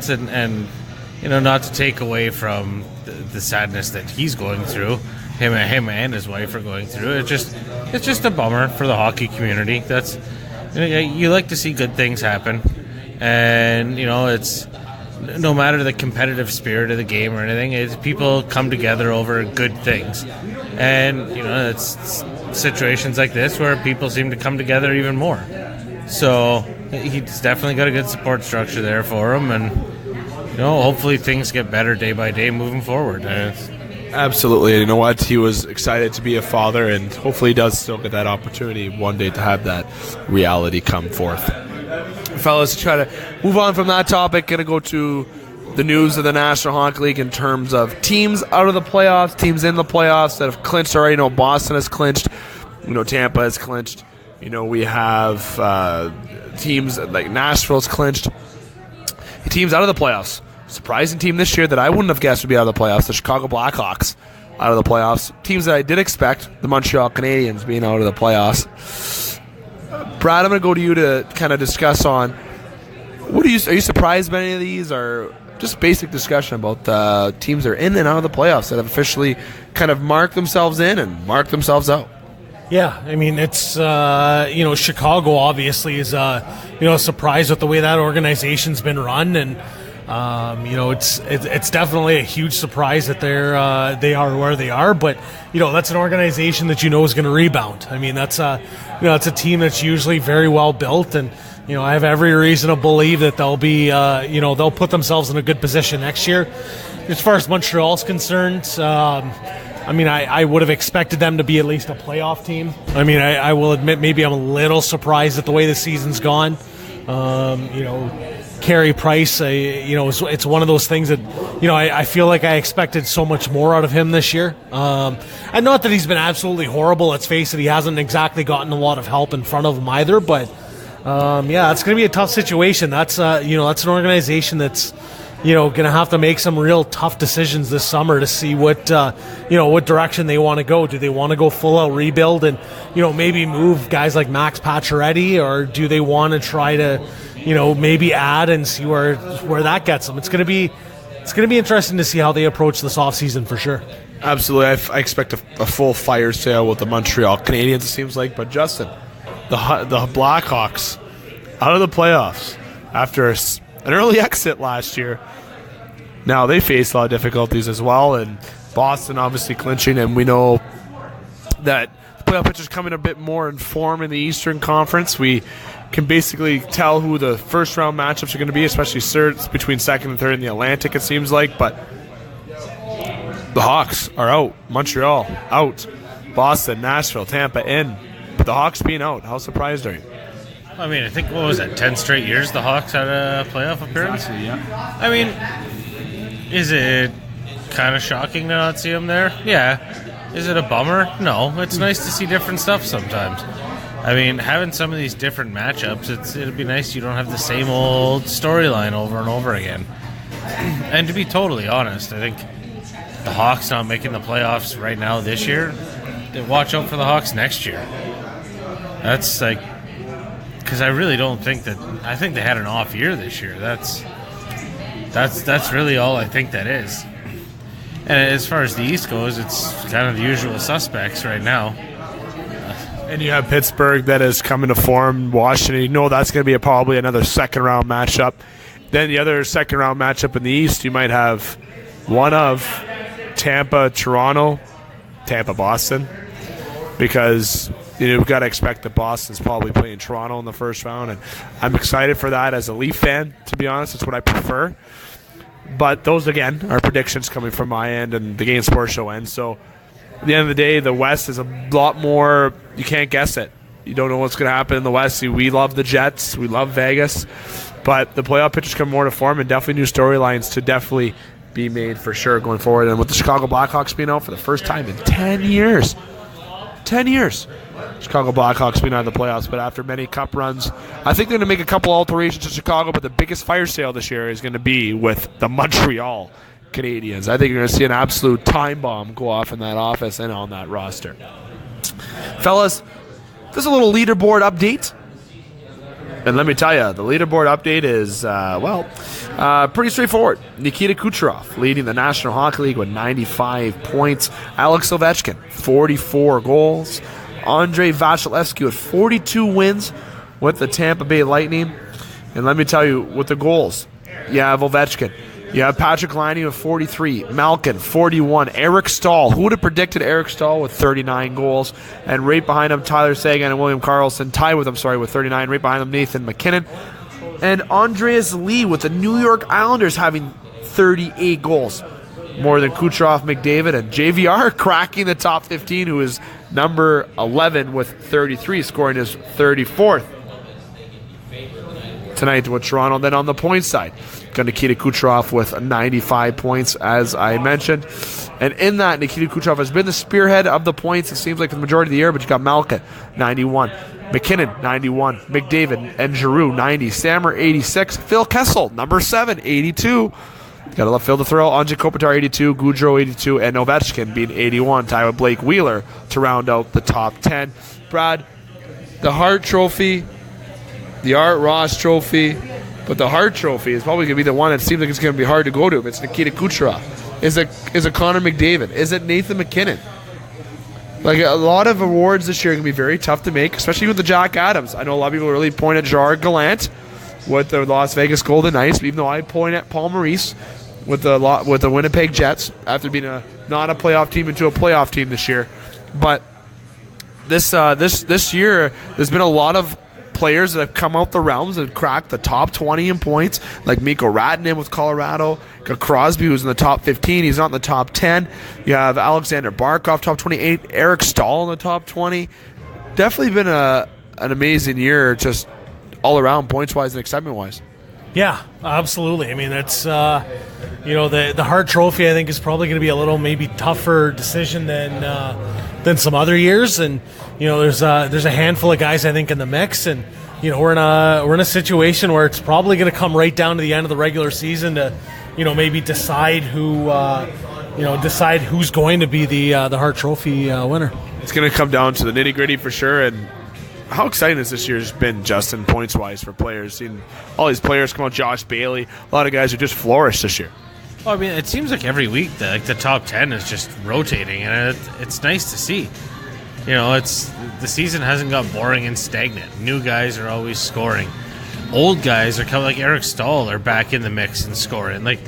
and not to take away from the sadness that he's going through, him and his wife are going through. It's just a bummer for the hockey community. That's, you like to see good things happen, and it's no matter the competitive spirit of the game or anything, it's people come together over good things, and it's situations like this where people seem to come together even more. So he's definitely got a good support structure there for him, and hopefully things get better day by day moving forward. Absolutely. You know what? He was excited to be a father, and hopefully he does still get that opportunity one day to have that reality come forth. Fellas, to try to move on from that topic, going to go to the news of the National Hockey League in terms of teams out of the playoffs, teams in the playoffs that have clinched already. Boston has clinched. Tampa has clinched. We have teams like Nashville's clinched. Teams out of the playoffs. Surprising team this year that I wouldn't have guessed would be out of the playoffs, the Chicago Blackhawks out of the playoffs. Teams that I did expect, the Montreal Canadiens being out of the playoffs. Brad, I'm going to go to you to kind of discuss on, are you surprised by any of these, or just basic discussion about the teams that are in and out of the playoffs that have officially kind of marked themselves in and marked themselves out? Yeah, I mean, it's, Chicago obviously is, a surprise with the way that organization's been run, and, it's definitely a huge surprise that they are where they are, but, that's an organization that is going to rebound. I mean, that's it's a team that's usually very well built, and, I have every reason to believe that they'll be, they'll put themselves in a good position next year. As far as Montreal's concerned, I would have expected them to be at least a playoff team. I will admit maybe I'm a little surprised at the way the season's gone. Carey Price, it's one of those things that, I feel like I expected so much more out of him this year. And not that he's been absolutely horrible. Let's face it, he hasn't exactly gotten a lot of help in front of him either. But, it's going to be a tough situation. That's an organization that's, going to have to make some real tough decisions this summer to see what direction they want to go. Do they want to go full out rebuild and, maybe move guys like Max Pacioretty, or do they want to try to, maybe add and see where that gets them? It's going to be interesting to see how they approach this offseason for sure. Absolutely. I expect a full fire sale with the Montreal Canadiens, it seems like. But Justin, the Blackhawks out of the playoffs after an early exit last year. Now they face a lot of difficulties as well, and Boston obviously clinching, and we know that the playoff picture is coming a bit more in form in the Eastern Conference. We can basically tell who the first round matchups are going to be, especially between second and third in the Atlantic, it seems like. But the Hawks are out, Montreal out, Boston, Nashville, Tampa in. But the Hawks being out, how surprised are you? I think, 10 straight years the Hawks had a playoff appearance? Exactly, yeah. Is it kind of shocking to not see them there? Yeah. Is it a bummer? No. It's nice to see different stuff sometimes. Having some of these different matchups, it'd be nice you don't have the same old storyline over and over again. And to be totally honest, I think the Hawks not making the playoffs right now this year, watch out for the Hawks next year. That's because I really don't think that. I think they had an off year this year. That's really all I think that is. And as far as the East goes, it's kind of the usual suspects right now. And you have Pittsburgh that is coming to form. Washington, that's going to be probably another second round matchup. Then the other second round matchup in the East, you might have one of Tampa, Toronto, Tampa, Boston, because we've got to expect that Boston's probably playing Toronto in the first round, and I'm excited for that as a Leaf fan, to be honest. It's what I prefer. But those, again, are predictions coming from my end and the Game Sports Show end. So at the end of the day, the West is a lot more, you can't guess it. You don't know what's going to happen in the West. We love the Jets. We love Vegas. But the playoff pictures come more to form, and definitely new storylines to definitely be made for sure going forward. And with the Chicago Blackhawks being out for the first time in 10 years. 10 years. Chicago Blackhawks being out of the playoffs, but after many cup runs, I think they're going to make a couple alterations to Chicago, but the biggest fire sale this year is going to be with the Montreal Canadiens. I think you're going to see an absolute time bomb go off in that office and on that roster. Fellas, this is a little leaderboard update. And let me tell you, the leaderboard update is, pretty straightforward. Nikita Kucherov leading the National Hockey League with 95 points. Alex Ovechkin, 44 goals. Andrei Vasilevsky with 42 wins with the Tampa Bay Lightning. And let me tell you, with the goals, you have Ovechkin. You have Patrick Laine with 43, Malkin 41, Eric Stahl. Who would have predicted Eric Stahl with 39 goals? And right behind him, Tyler Seguin and William Karlsson tied with him, with 39. Right behind them, Nathan McKinnon. And Andreas Lee with the New York Islanders having 38 goals. More than Kucherov, McDavid, and JVR cracking the top 15, who is number 11 with 33, scoring his 34th. Tonight with Toronto. Then on the point side, got Nikita Kucherov with 95 points, as I mentioned. And in that, Nikita Kucherov has been the spearhead of the points, it seems like, for the majority of the year, but you got Malkin, 91. McKinnon, 91. McDavid and Giroux, 90. Stammer, 86. Phil Kessel, number 7, 82. Got to love Phil to throw. Anze Kopitar, 82. Gaudreau, 82. And Ovechkin being 81. Tied with Blake Wheeler to round out the top 10. Brad, the Hart Trophy, the Art Ross Trophy, but the Hart Trophy is probably going to be the one that seems like it's going to be hard to go to. It's Nikita Kucherov. Is it Connor McDavid? Is it Nathan McKinnon? Like, a lot of awards this year are going to be very tough to make, especially with the Jack Adams. I know a lot of people really point at Gerard Gallant with the Las Vegas Golden Knights, even though I point at Paul Maurice with the Winnipeg Jets after being not a playoff team into a playoff team this year. But this year, there's been a lot of players that have come out the realms and cracked the top 20 in points, like Mikko Rantanen with Colorado. Got Crosby, who's in the top 15. He's not in the top 10. You have Alexander Barkov, top 28. Eric Stahl in the top 20. Definitely been an amazing year, just all around, points-wise and excitement-wise. Yeah, absolutely. I mean, that's the Hart Trophy, I think, is probably going to be a little maybe tougher decision than some other years, and there's a handful of guys I think in the mix, and we're in a situation where it's probably going to come right down to the end of the regular season to maybe decide who's going to be the Hart Trophy winner. It's going to come down to the nitty-gritty for sure. And how exciting has this year's been, Justin, points-wise for players? Seeing all these players come out, Josh Bailey, a lot of guys who just flourished this year. Well, I mean, it seems like every week the top 10 is just rotating, and it's nice to see. The season hasn't got boring and stagnant. New guys are always scoring. Old guys are coming, like Eric Stahl, are back in the mix and scoring. Like,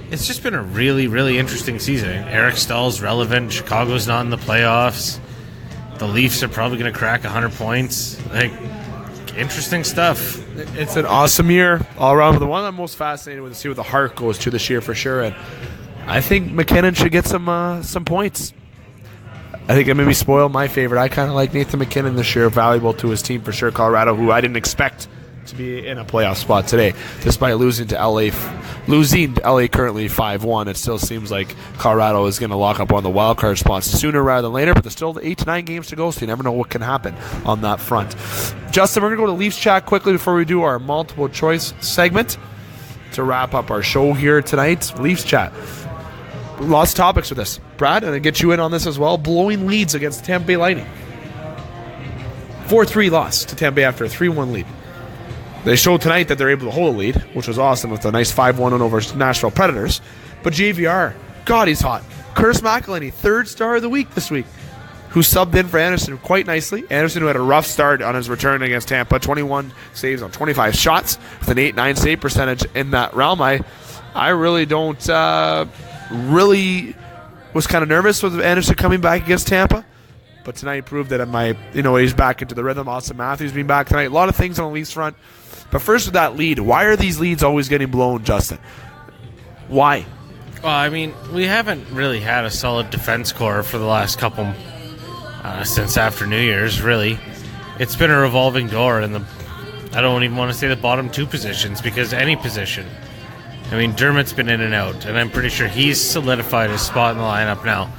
it's just been a really, really interesting season. Eric Stahl's relevant. Chicago's not in the playoffs. The Leafs are probably going to crack 100 points. Like, interesting stuff. It's an awesome year all around. But the one I'm most fascinated with to see what the Hart goes to this year for sure. And I think McKinnon should get some points. I think it maybe spoiled my favorite. I kind of like Nathan McKinnon this year, valuable to his team for sure. Colorado, who I didn't expect to be in a playoff spot today, despite losing to LA currently 5-1. It still seems like Colorado is going to lock up on the wild card spots sooner rather than later, but there's still 8 to 9 games to go, so you never know what can happen on that front. Justin, we're going to go to Leafs chat quickly before we do our multiple choice segment to wrap up our show here tonight. Leafs chat. Lots of topics with this. Brad, and I get you in on this as well. Blowing leads against the Tampa Bay Lightning. 4-3 loss to Tampa Bay after a 3-1 lead. They showed tonight that they're able to hold a lead, which was awesome with a nice 5-1 win over Nashville Predators. But JVR, God, he's hot. Curtis McElhinney, third star of the week this week, who subbed in for Anderson quite nicely. Anderson, who had a rough start on his return against Tampa, 21 saves on 25 shots with an 8.9 save percentage in that realm. I really don't was kind of nervous with Anderson coming back against Tampa. But tonight proved that he's back into the rhythm. Austin Matthews being back tonight. A lot of things on the Leafs front. But first with that lead, why are these leads always getting blown, Justin? Why? Well, I mean, we haven't really had a solid defense core for the last couple since after New Year's, really. It's been a revolving door, and I don't even want to say the bottom 2 positions, because any position. I mean, Dermott's been in and out, and I'm pretty sure he's solidified his spot in the lineup now.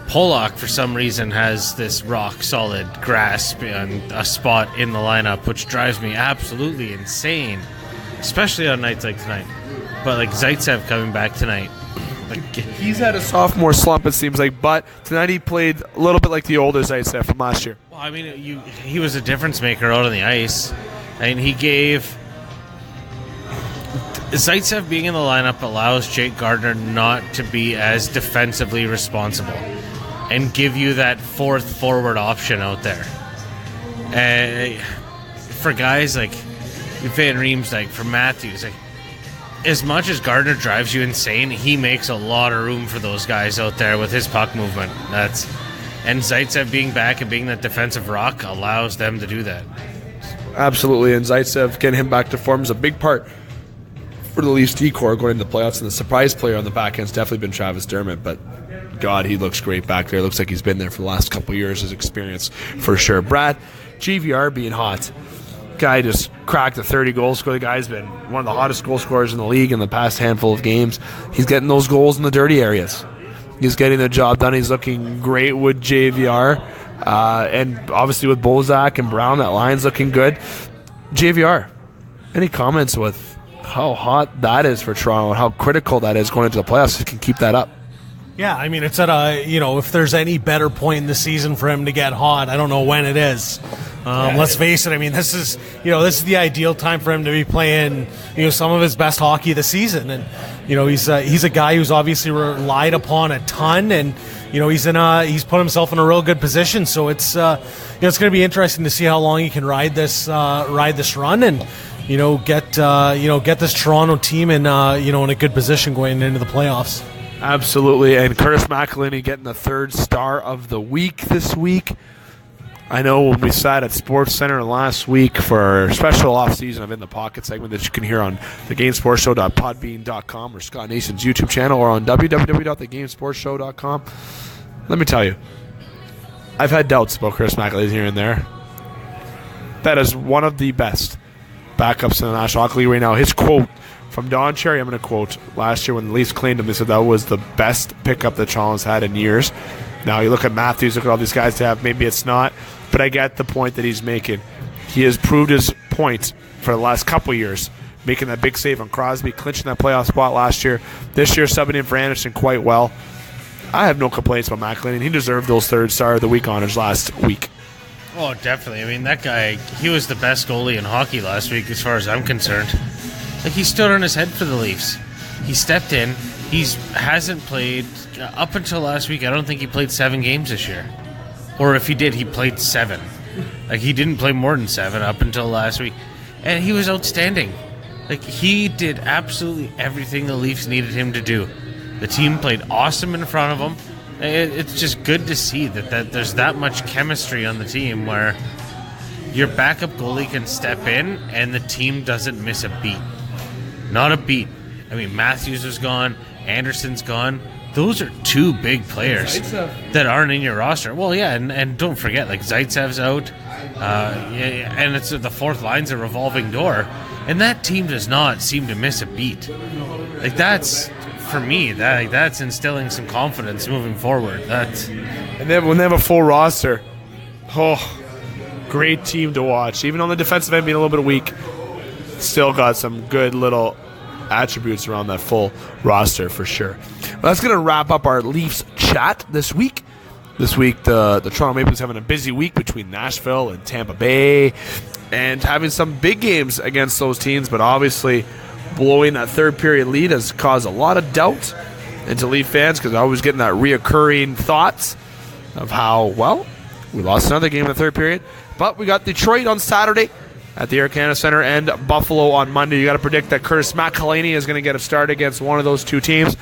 Pollock, for some reason, has this rock-solid grasp on a spot in the lineup, which drives me absolutely insane, especially on nights like tonight. But, like, Zaitsev coming back tonight. He's had a sophomore slump, it seems like, but tonight he played a little bit like the older Zaitsev from last year. Well, I mean, he was a difference maker out on the ice, and he gave... Zaitsev being in the lineup allows Jake Gardner not to be as defensively responsible and give you that fourth forward option out there. For guys like Van Riemsdyk, for Matthews, like, as much as Gardner drives you insane, he makes a lot of room for those guys out there with his puck movement. And Zaitsev being back and being that defensive rock allows them to do that. Absolutely, and Zaitsev getting him back to form is a big part for the Leafs D-core going into the playoffs, and the surprise player on the back end has definitely been Travis Dermott, but God, he looks great back there. Looks like he's been there for the last couple of years, his experience for sure. Brad, GVR being hot. Guy just cracked a 30 goal score. The guy's been one of the hottest goal scorers in the league in the past handful of games. He's getting those goals in the dirty areas. He's getting the job done. He's looking great with JVR. And obviously with Bozak and Brown, that line's looking good. JVR, any comments with how hot that is for Toronto and how critical that is going into the playoffs if he can keep that up? Yeah, I mean, it's at a, if there's any better point in the season for him to get hot, I don't know when it is. Let's face it, I mean, this is the ideal time for him to be playing, some of his best hockey of the season. And, he's a guy who's obviously relied upon a ton, and, he's put himself in a real good position. So it's going to be interesting to see how long he can ride this run and, get this Toronto team in a good position going into the playoffs. Absolutely, and Curtis McElhinney getting the 3rd star of the week this week. I know when we sat at Sports Center last week for our special off-season of In the Pocket segment that you can hear on thegamesportshow.podbean.com or Scott Nation's YouTube channel or on www.thegamesportshow.com. Let me tell you, I've had doubts about Chris McElhinney here and there. That is one of the best backups in the National Hockey League right now. His quote from Don Cherry, I'm going to quote, last year when the Leafs claimed him, they said that was the best pickup that Toronto's had in years. Now you look at Matthews, look at all these guys to have, maybe it's not, but I get the point that he's making. He has proved his point for the last couple of years, making that big save on Crosby, clinching that playoff spot last year. This year, subbing in for Anderson quite well. I have no complaints about McElhinney. He deserved those 3rd star of the week honors last week. Oh, definitely. I mean, that guy, he was the best goalie in hockey last week as far as I'm concerned. Like, he stood on his head for the Leafs. He stepped in. He hasn't played, up until last week, I don't think he played 7 games this year. Or if he did, he played 7. Like, he didn't play more than 7 up until last week. And he was outstanding. Like, he did absolutely everything the Leafs needed him to do. The team played awesome in front of him. It's just good to see that there's that much chemistry on the team where your backup goalie can step in and the team doesn't miss a beat. Not a beat. I mean, Matthews was gone. Anderson's gone. Those are 2 big players that aren't in your roster. Well, yeah, and don't forget, like, Zaitsev's out. And it's the 4th line's a revolving door. And that team does not seem to miss a beat. Like, that's, for me, that's instilling some confidence moving forward. And then when they have a full roster, great team to watch. Even on the defensive end being a little bit weak, still got some good little attributes around that full roster for sure. Well, that's going to wrap up our Leafs chat this week. This week, the Toronto Maple Leafs having a busy week between Nashville and Tampa Bay and having some big games against those teams, but obviously blowing that 3rd period lead has caused a lot of doubt into Leaf fans because I was getting that reoccurring thoughts of how, we lost another game in the 3rd period, but we got Detroit on Saturday at the Air Canada Center and Buffalo on Monday. You got to predict that Curtis McElhinney is going to get a start against one of those 2 teams,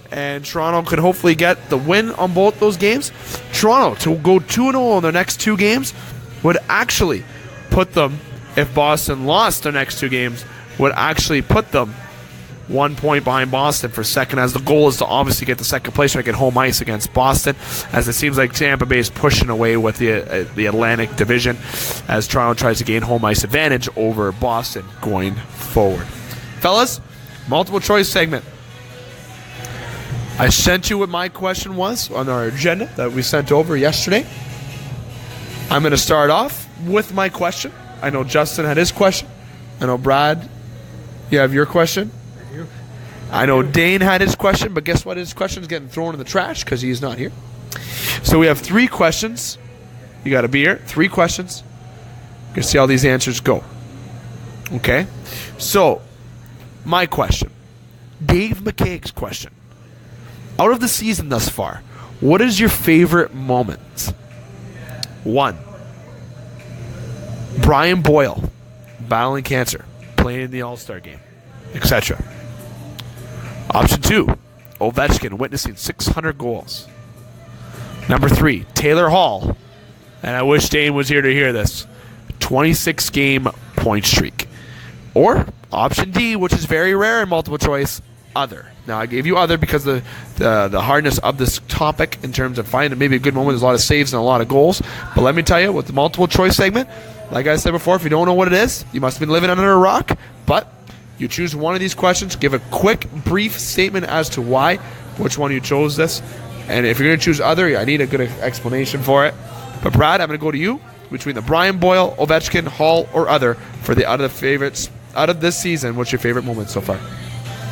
and Toronto could hopefully get the win on both those games. Toronto to go 2-0 on their next 2 games would actually put them, if Boston lost their next 2 games, would actually put them 1 point behind Boston for second, as the goal is to obviously get the second place and get home ice against Boston, as it seems like Tampa Bay is pushing away with the Atlantic Division as Toronto tries to gain home ice advantage over Boston going forward. Fellas, multiple choice segment. I sent you what my question was on our agenda that we sent over yesterday. I'm going to start off with my question. I know Justin had his question. I know Brad, you have your question. I know Dane had his question, but guess what? His question is getting thrown in the trash because he's not here. So we have 3 questions. You got to be here. 3 questions. You can see how these answers go. Okay? So, my question. Dave McCaig's question. Out of the season thus far, what is your favorite moment? 1. Brian Boyle, battling cancer, playing in the All-Star game, etc. Option 2, Ovechkin witnessing 600 goals. Number 3, Taylor Hall, and I wish Dane was here to hear this, 26-game point streak. Or option D, which is very rare in multiple choice, other. Now, I gave you other because the hardness of this topic in terms of finding maybe a good moment. There's a lot of saves and a lot of goals. But let me tell you, with the multiple choice segment, like I said before, if you don't know what it is, you must have been living under a rock. But you choose one of these questions, give a quick, brief statement as to why, which one you chose this. And if you're going to choose other, I need a good explanation for it. But Brad, I'm going to go to you between the Brian Boyle, Ovechkin, Hall, or other for the other favorites out of this season. What's your favorite moment so far?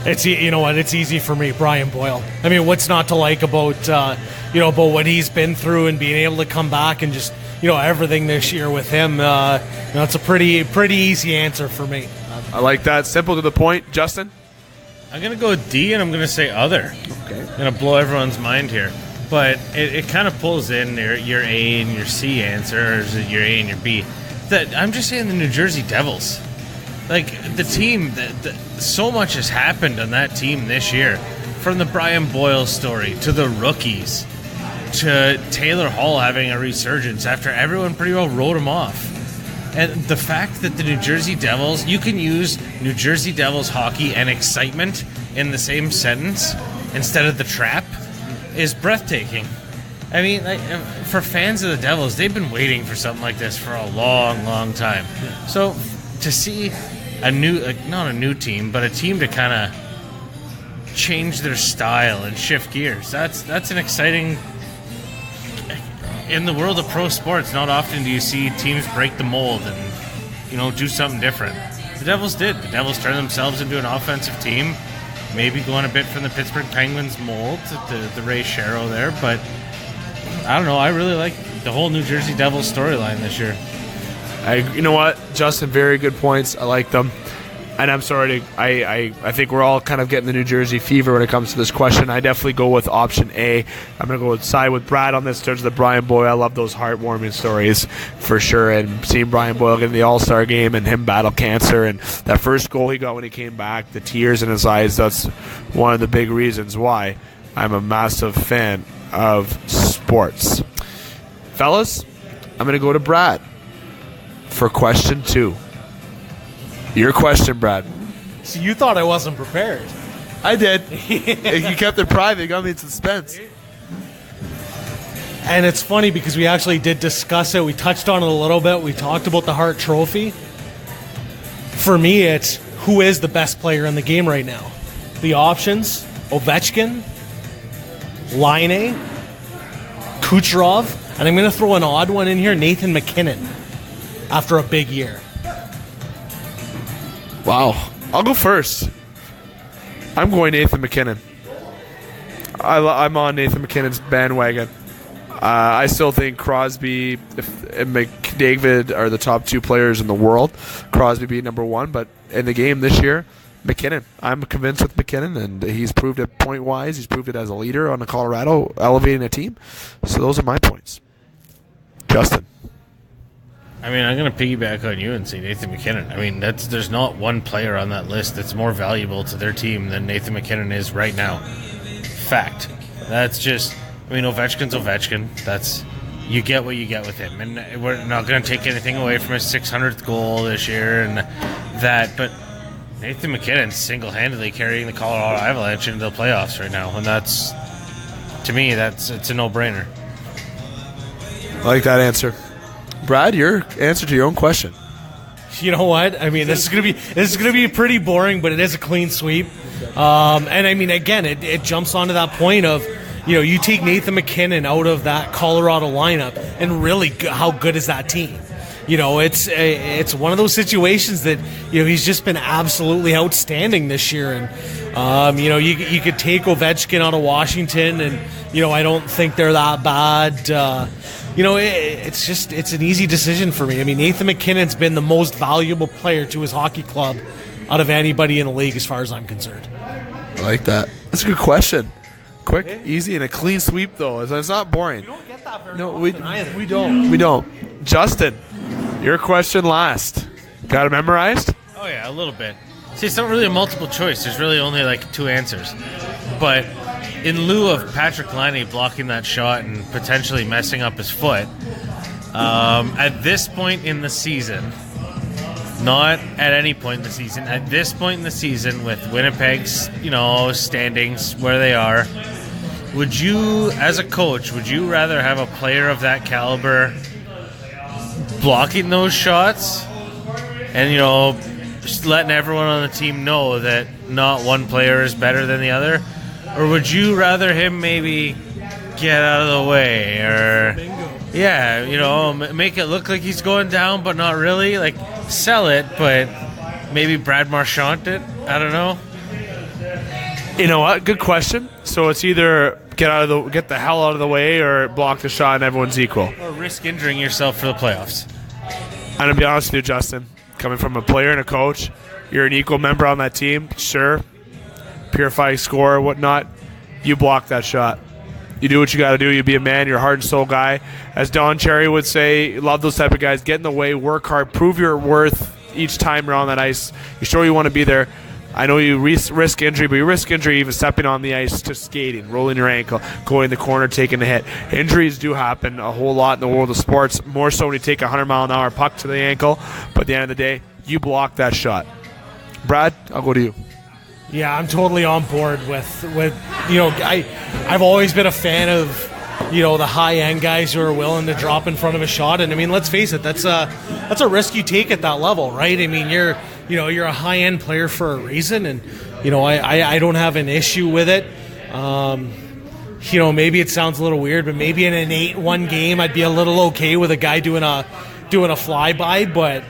You know what? It's easy for me, Brian Boyle. I mean, what's not to like about about what he's been through and being able to come back and just everything this year with him. It's a pretty easy answer for me. I like that. Simple to the point. Justin? I'm going to go D, and I'm going to say other. Okay. I'm going to blow everyone's mind here. But it kind of pulls in your A and your C answer, or is it your A and your B? I'm just saying the New Jersey Devils. Like, the team, so much has happened on that team this year. From the Brian Boyle story, to the rookies, to Taylor Hall having a resurgence after everyone pretty well wrote him off. And the fact that the New Jersey Devils, you can use New Jersey Devils hockey and excitement in the same sentence instead of the trap is breathtaking. I mean, for fans of the Devils, they've been waiting for something like this for a long, long time. So to see a new, not a new team, but a team to kind of change their style and shift gears, that's an exciting. In the world of pro sports, not often do you see teams break the mold and, do something different. The Devils did. The Devils turned themselves into an offensive team, maybe going a bit from the Pittsburgh Penguins mold, the Ray Shero there, but I don't know. I really like the whole New Jersey Devils storyline this year. You know what, Justin, very good points. I like them. And I'm sorry I think we're all kind of getting the New Jersey fever when it comes to this question. I definitely go with option A. I'm going to go side with Brad on this in terms of the Brian Boyle. I love those heartwarming stories for sure. And seeing Brian Boyle get in the All-Star game and him battle cancer and that first goal he got when he came back, the tears in his eyes, that's one of the big reasons why I'm a massive fan of sports. Fellas, I'm going to go to Brad for question 2. Your question, Brad. So you thought I wasn't prepared. I did. You kept it private. You got me in suspense. And it's funny because we actually did discuss it. We touched on it a little bit. We talked about the Hart Trophy. For me, it's who is the best player in the game right now. The options, Ovechkin, Laine, Kucherov, and I'm going to throw an odd one in here, Nathan MacKinnon, after a big year. Wow. I'll go first. I'm going Nathan MacKinnon. I'm on Nathan MacKinnon's bandwagon. I still think Crosby and McDavid are the top 2 players in the world. Crosby being number 1, but in the game this year, MacKinnon. I'm convinced with MacKinnon, and he's proved it point-wise. He's proved it as a leader on the Colorado, elevating a team. So those are my points. Justin. I mean, I'm going to piggyback on you and say Nathan MacKinnon. I mean, there's not one player on that list that's more valuable to their team than Nathan MacKinnon is right now. Fact. That's just, Ovechkin's Ovechkin. You get what you get with him. And we're not going to take anything away from his 600th goal this year and that. But Nathan McKinnon's single-handedly carrying the Colorado Avalanche into the playoffs right now, and that's, to me, it's a no-brainer. I like that answer. Brad, your answer to your own question. You know what? I mean, this is gonna be pretty boring, but it is a clean sweep. And I mean, again, it jumps onto that point of, you take Nathan McKinnon out of that Colorado lineup, and really, how good is that team? It's one of those situations that he's just been absolutely outstanding this year, and you could take Ovechkin out of Washington, and I don't think they're that bad. It's an easy decision for me. I mean, Nathan McKinnon's been the most valuable player to his hockey club out of anybody in the league, as far as I'm concerned. I like that. That's a good question. Quick, easy, and a clean sweep, though. It's not boring. We don't get that very often either. We don't. Justin, your question last. Got it memorized? Oh, yeah, a little bit. See, it's not really a multiple choice. There's really only like 2 answers. But in lieu of Patrick Laine blocking that shot and potentially messing up his foot, at this point in the season, not at any point in the season, at this point in the season with Winnipeg's, standings where they are, would you, as a coach, would you rather have a player of that caliber blocking those shots and, just letting everyone on the team know that not one player is better than the other? Or would you rather him maybe get out of the way, or make it look like he's going down but not really, like sell it, but maybe Brad Marchand it? I don't know. You know what? Good question. So it's either get the hell out of the way or block the shot and everyone's equal. Or risk injuring yourself for the playoffs. I'm going to be honest with you, Justin. Coming from a player and a coach, you're an equal member on that team, sure. Purifying score, whatnot. You block that shot. You do what you got to do. You be a man. You're a heart and soul guy. As Don Cherry would say, love those type of guys. Get in the way, work hard, prove your worth each time you're on that ice. You sure you want to be there. I know you risk injury, but you risk injury even stepping on the ice, just skating, rolling your ankle, going in the corner, taking the hit. Injuries do happen a whole lot in the world of sports, more so when you take a 100-mile-an-hour puck to the ankle. But at the end of the day, you block that shot. Brad, I'll go to you. Yeah, I'm totally on board with I've always been a fan of the high-end guys who are willing to drop in front of a shot, and I mean, let's face it, that's a risk you take at that level, right? I mean, you're a high-end player for a reason, and I don't have an issue with it. Maybe it sounds a little weird, but maybe in an 8-1 game, I'd be a little okay with a guy doing a flyby, but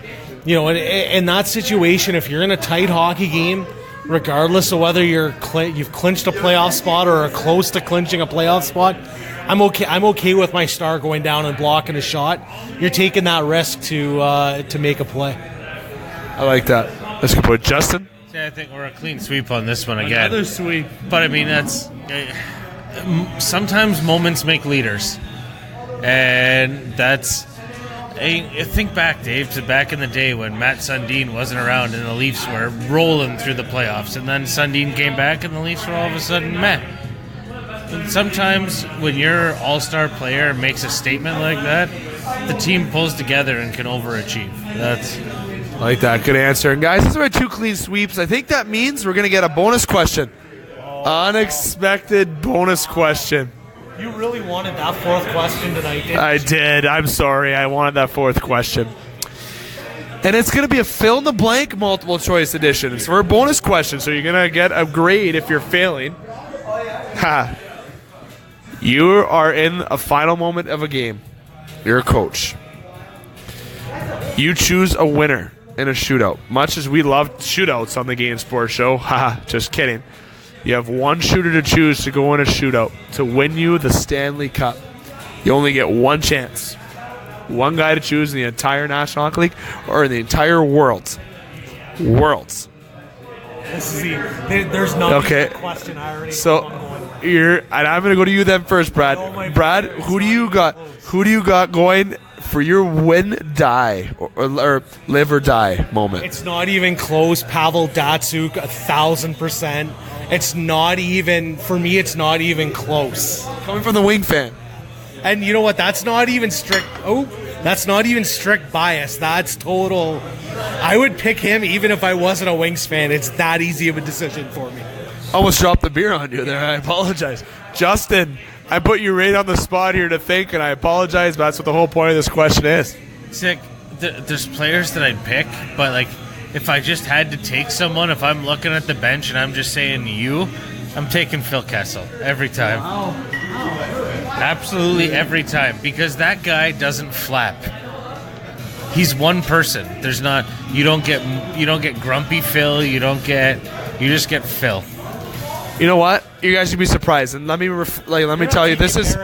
in that situation, if you're in a tight hockey game, regardless of whether you've clinched a playoff spot or are close to clinching a playoff spot, I'm okay with my star going down and blocking a shot. You're taking that risk to make a play. I like that. That's a good point. Justin? I think we're a clean sweep on this one again. Another sweep. But I mean, that's sometimes moments make leaders, and that's. Think back, Dave, to back in the day when Matt Sundin wasn't around and the Leafs were rolling through the playoffs, and then Sundin came back and the Leafs were all of a sudden meh. And sometimes when your all-star player makes a statement like that, the team pulls together and can overachieve. I like that. Good answer. And guys, these are my 2 clean sweeps. I think that means we're going to get a bonus question. Unexpected bonus question. You really wanted that 4th question tonight, didn't you? I did. I'm sorry. I wanted that 4th question. And it's going to be a fill-in-the-blank multiple choice edition. It's for a bonus question, so you're going to get a grade if you're failing. Ha. You are in a final moment of a game. You're a coach. You choose a winner in a shootout. Much as we love shootouts on the Game Sports Show. Haha, just kidding. You have one shooter to choose to go in a shootout to win you the Stanley Cup. You only get one chance. One guy to choose in the entire National Hockey League or in the entire world. Worlds. There's no question. I already and I'm going to go to you then first, Brad. Brad, who do you got? Who do you got going for your win, die, or live or die moment? It's not even close. Pavel Datsyuk, 1,000%. It's not even, for me, it's not even close. Coming from the Wing fan. And you know what? That's not even strict. That's not even strict bias. That's total. I would pick him even if I wasn't a Wings fan. It's that easy of a decision for me. Almost dropped the beer on you there. I apologize. Justin, I put you right on the spot here to think, and I apologize, but that's what the whole point of this question is. Sick. There's players that I'd pick, but like if I just had to take someone, if I'm looking at the bench and I'm just saying you, I'm taking Phil Kessel every time. Absolutely every time, because that guy doesn't flap. He's one person. There's not. You don't get grumpy Phil. You just get Phil. You know what? You guys should be surprised, and let me tell you, this is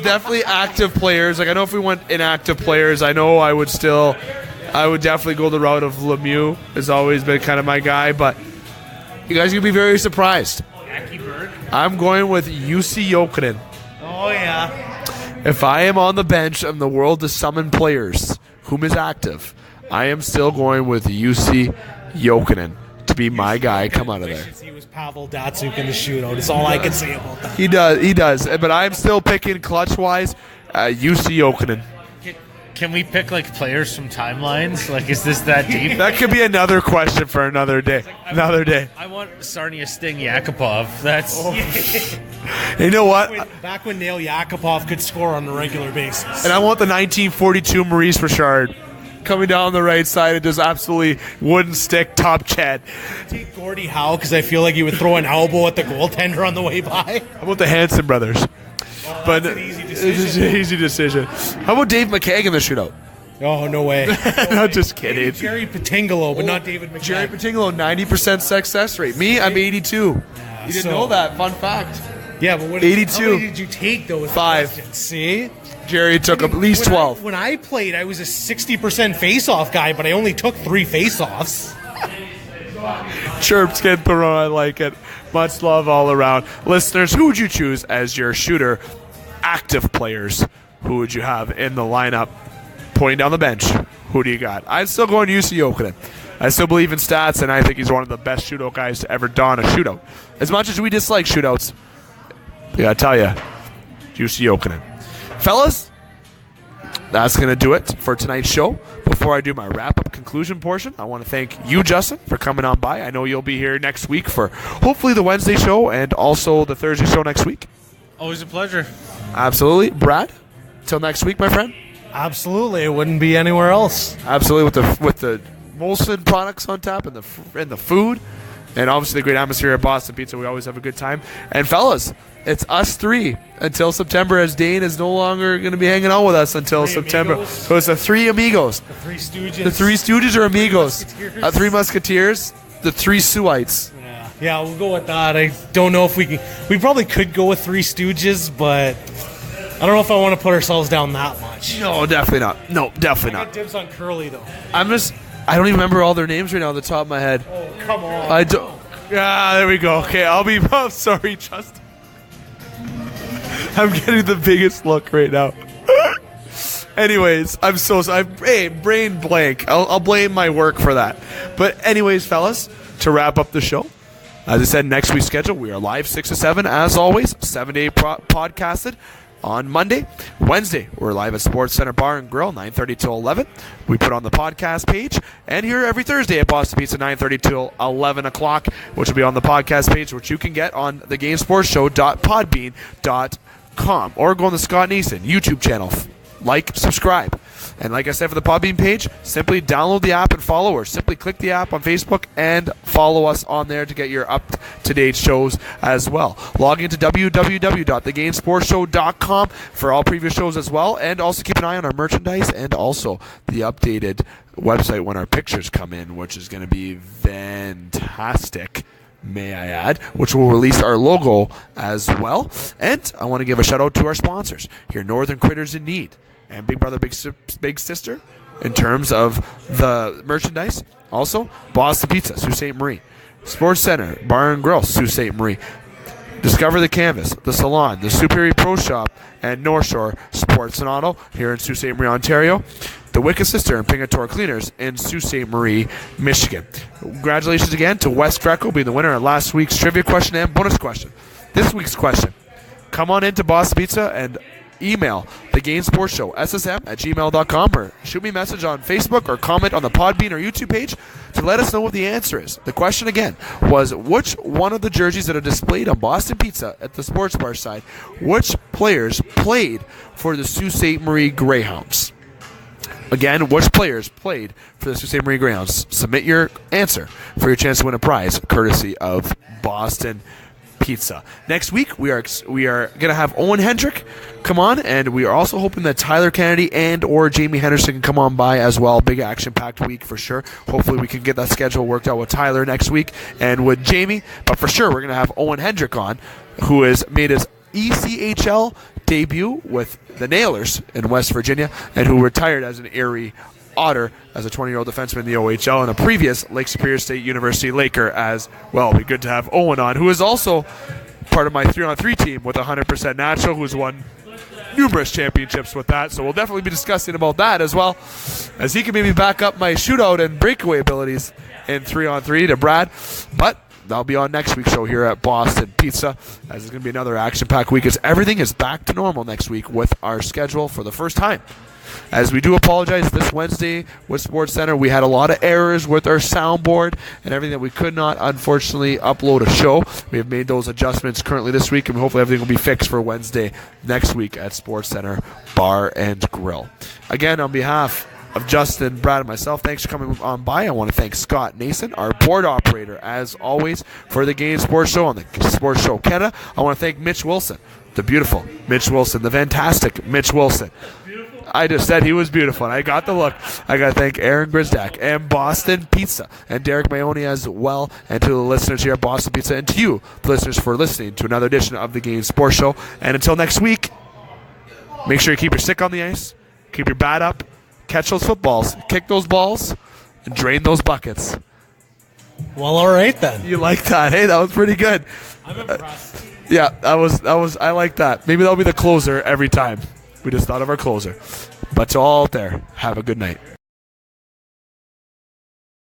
definitely active players. Like I know if we went inactive players, I know I would definitely go the route of Lemieux. Has always been kind of my guy, but you guys are gonna be very surprised. I'm going with Jussi Jokinen. Oh, yeah. If I am on the bench in the world to summon players whom is active, I am still going with Jussi Jokinen to be my guy. Come out of there. He was Pavel Datsyuk in the shootout. That's all I can say about that. He does. But I'm still picking clutch-wise Jussi Jokinen. Can we pick like players from timelines? Like, is this that deep? That could be another question for another day. I want Sarnia Sting Yakupov. That's. You know what? Back when Nail Yakupov could score on a regular basis. And I want the 1942 Maurice Richard coming down the right side and just absolutely wooden stick top Chad. Take Gordie Howe because I feel like he would throw an elbow at the goaltender on the way by. How about the Hanson brothers? But that's an easy decision. It's an easy decision. How about Dave McKaig in the shootout? Oh, no way. Not just kidding. Jerry Patingolo, but not David McKaig. Jerry Patingolo, 90% success rate. Me, I'm 82. Yeah, you didn't know that. Fun fact. Yeah, but what 82. How many did you take, though? 5. See? Jerry took at least 12. When I played, I was a 60% face-off guy, but I only took 3 face-offs. Chirps getting thrown. I like it. Much love all around. Listeners, who would you choose as your shooter? Active players. Who would you have in the lineup? Pointing down the bench. Who do you got? I'm still going Jussi Jokinen. I still believe in stats, and I think he's one of the best shootout guys to ever don a shootout. As much as we dislike shootouts, I gotta tell you, Jussi Jokinen. Fellas, that's going to do it for tonight's show. Before I do my wrap-up conclusion portion, I want to thank you, Justin, for coming on by. I know you'll be here next week for hopefully the Wednesday show and also the Thursday show next week. Always a pleasure. Absolutely. Brad, till next week, my friend. Absolutely. It wouldn't be anywhere else. Absolutely. With the Molson products on tap and the food and obviously the great atmosphere at Boston Pizza, we always have a good time. And fellas, it's us 3 until September, as Dane is no longer going to be hanging out with us until September. Amigos. So it's the 3 amigos. The 3 Stooges. The 3 Stooges or amigos. 3 Musketeers. The 3 Suites. Yeah, we'll go with that. I don't know if we can. We probably could go with 3 Stooges, but I don't know if I want to put ourselves down that much. No, definitely not. No, definitely I not. got dibs on Curly, though. I don't even remember all their names right now on the top of my head. Oh, come on. I don't. Yeah, there we go. Okay, I'm sorry, Justin. I'm getting the biggest look right now. Anyways, I'm so sorry. Hey, brain blank. I'll blame my work for that. But anyways, fellas, to wrap up the show, as I said, next week's schedule, we are live 6 to 7, as always, 7 to 8 podcasted on Monday. Wednesday, we're live at Sports Center Bar and Grill, 9:30 till 11. We put on the podcast page, and here every Thursday at Boston Pizza, 9:30 till 11 o'clock, which will be on the podcast page, which you can get on thegamesportshow.podbean.com, or go on the Scott Nason YouTube channel. Like, subscribe. And like I said, for the Podbean page, simply download the app and follow, or simply click the app on Facebook and follow us on there to get your up-to-date shows as well. Log into www.thegamesportshow.com for all previous shows as well, and also keep an eye on our merchandise and also the updated website when our pictures come in, which is going to be fantastic, may I add, which will release our logo as well. And I want to give a shout out to our sponsors here, Northern Critters in Need and Big Brother Big Sister in terms of the merchandise. Also, Boston Pizza, Sault Ste. Marie, Sports Center Bar and Grill, Sault Ste. Marie, Discover the Canvas, The Salon, The Superior Pro Shop, and North Shore Sports and Auto here in Sault Ste. Marie, Ontario. The Wicked Sister and Pingator Cleaners in Sault Ste. Marie, Michigan. Congratulations again to Wes Greco being the winner of last week's trivia question and bonus question. This week's question: come on into Boston Pizza and email the Game Sports Show, ssm@gmail.com, or shoot me a message on Facebook or comment on the Podbean or YouTube page to let us know what the answer is. The question again was, which one of the jerseys that are displayed on Boston Pizza at the sports bar side, which players played for the Sault Ste. Marie Greyhounds? Again, which players played for the Sault Ste. Marie Greyhounds? Submit your answer for your chance to win a prize, courtesy of Boston Pizza. Next week, we are going to have Owen Hendrick come on, and we are also hoping that Tyler Kennedy and or Jamie Henderson can come on by as well. Big action-packed week for sure. Hopefully, we can get that schedule worked out with Tyler next week and with Jamie. But for sure, we're going to have Owen Hendrick on, who has made his ECHL debut with the Nailers in West Virginia, and who retired as an Erie Otter as a 20-year-old defenseman in the OHL, and a previous Lake Superior State University Laker as well. It'll be good to have Owen on, who is also part of my 3-on-3 team with 100% Natural, who's won numerous championships with that. So we'll definitely be discussing about that as well, as he can maybe back up my shootout and breakaway abilities in 3-on-3 to Brad. But that'll be on next week's show here at Boston Pizza, as it's going to be another action-packed week, as everything is back to normal next week with our schedule for the first time. As we do apologize, this Wednesday with Sports Center, we had a lot of errors with our soundboard and everything that we could not, unfortunately, upload a show. We have made those adjustments currently this week, and hopefully everything will be fixed for Wednesday next week at Sports Center Bar and Grill. Again, on behalf of Justin, Brad, and myself, thanks for coming on by. I want to thank Scott Nason, our board operator, as always, for the Game Sports Show on the Sports Show Canada. I want to thank Mitch Wilson, the beautiful Mitch Wilson, the fantastic Mitch Wilson. I just said he was beautiful, and I got the look. I got to thank Aaron Grisdak and Boston Pizza and Derek Maione as well, and to the listeners here at Boston Pizza, and to you, the listeners, for listening to another edition of the Game Sports Show. And until next week, make sure you keep your stick on the ice, keep your bat up, catch those footballs, kick those balls, and drain those buckets. Well, all right then. You like that? Hey, that was pretty good. I'm impressed. Yeah, that was. I like that. Maybe that'll be the closer every time. We just thought of our closer. But to all out there, have a good night.